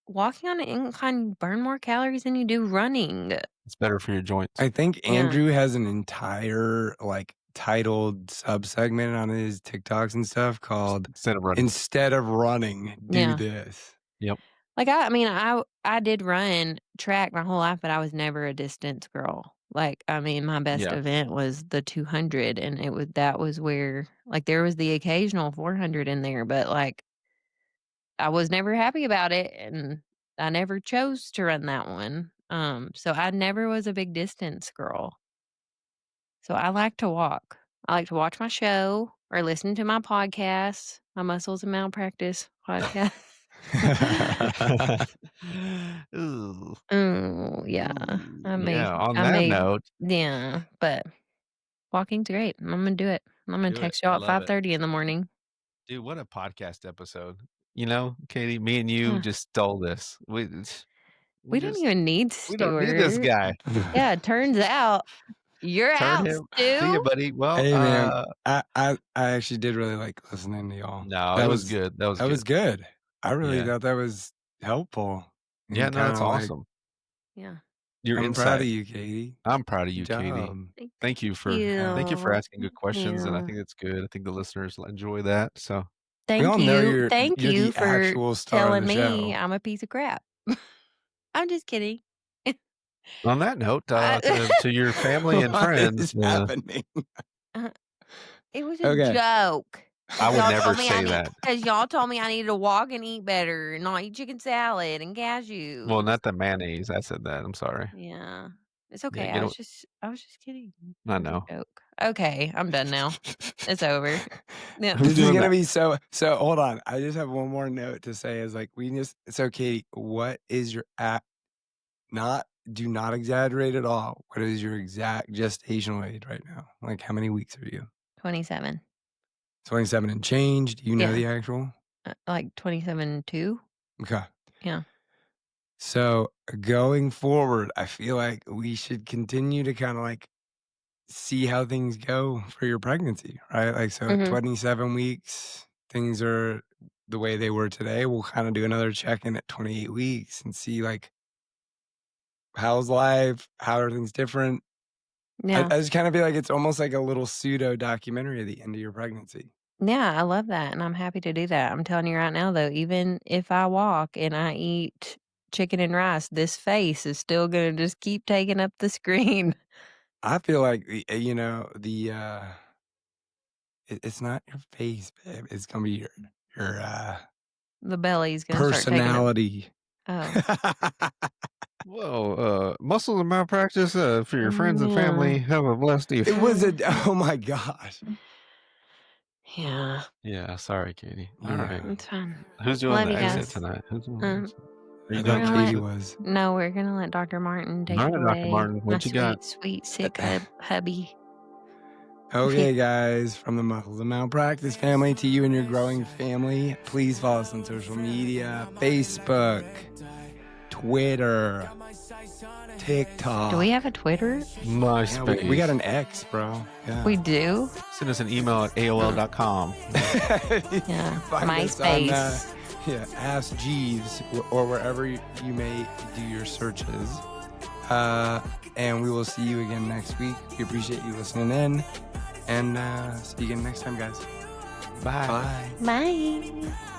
Walking on an incline, you burn more calories than you do running." it's better for your joints. I think Yeah. Andrew has an entire, like, titled subsegment on his TikToks and stuff called Instead of running. "Instead of running, do Yeah. this." Yep. Like, I mean, I did run track my whole life, but I was never a distance girl. Like, I mean, my best Yeah. event was the 200, and that was where, like, there was the occasional 400 in there, but, like, I was never happy about it, and I never chose to run that one. So I never was a big distance girl. So I like to walk. I like to watch my show or listen to my podcast, my Muscles and Malpractice podcast. Ooh. Oh, yeah. Ooh. Yeah, on I that made note, yeah, but walking's great. I'm gonna do it. I'm gonna do it. text y'all I at love it. 5:30 in the morning. Dude, what a podcast episode. You know, Katie, me and you Yeah. just stole this. We We don't just even need we don't need this Stuart. guy. Yeah, it turns out you're Turn out, him. See you, Stu. buddy. Well, Hey, man, I actually did really like listening to y'all. no, it That was was good. That was that good. was good. I really Yeah. thought that was helpful Yeah, and no, that's kinda like awesome. Yeah. Your I'm proud of insight. you, Katie. I'm proud of Good you, Katie. job. Thank Thank you for you. asking good Thank questions, and I you. think that's good. I think the listeners will enjoy that. So We all know Thank you're you the for actual star of telling the me show. I'm a piece of crap. I'm just kidding. on that note, I to your family and What friends, is happening? uh, it was a Okay. joke. I would Y'all never told me I say need that. because y'all told me I needed to walk and eat better and not eat chicken salad and Well, cashews. not the mayonnaise. I said that. I'm sorry. Yeah. It's Yeah, okay. I was just kidding. I It was know. a joke. Okay, I'm done now. It's over. Yeah. Who's This is doing gonna that? be so hold on. I just have one more note to say is like so Katie, what is your do not exaggerate at all. What is your exact gestational age right now? Like how many weeks are you? 27. 27 and change. Do you know Yeah. the actual? Like 27.2. Okay. Yeah. So going forward, I feel like we should continue to kind of like see how things go for your pregnancy, right? Like, so at Mhm. 27 weeks, things are the way they were today. We'll kind of do another check in at 28 weeks and see like, how's life? How are things different? I Yeah. just kind of feel like it's almost like a little pseudo documentary at the end of your pregnancy. Yeah, I love that, and I'm happy to do that. I'm telling you right now, though, even if I walk and I eat chicken and rice, this face is still gonna just keep taking up the screen. I feel like, it's not your face, babe. It's going to be your The belly's gonna start taking up. personality. Oh, Whoa, muscles and malpractice for your friends and yeah. family. Have a blessed It evening. was oh my gosh. Yeah, Yeah, sorry, Katie. All right. Yeah. it's fine. Who's doing Love the you I, exit guys. tonight? Who's doing the Um, exit? Are you I doing thought we're the gonna let Katie exit? was. no, we're gonna let Dr. Martin take All it right, Dr. away. Martin, My what you got? sweet, sweet, sick hubby. Okay, guys, from the Muscles and Malpractice family to you and your growing family, please follow us on social media, Facebook, Twitter, TikTok. Do we have a Twitter? Yeah, MySpace. we got an X, bro. Yeah. We do? Send us an email at AOL.com. Yeah. Find us on, MySpace. Ask Jeeves or wherever you may do your searches. And we will see you again next week. We appreciate you listening in. And see you again next time, guys. Bye. Bye.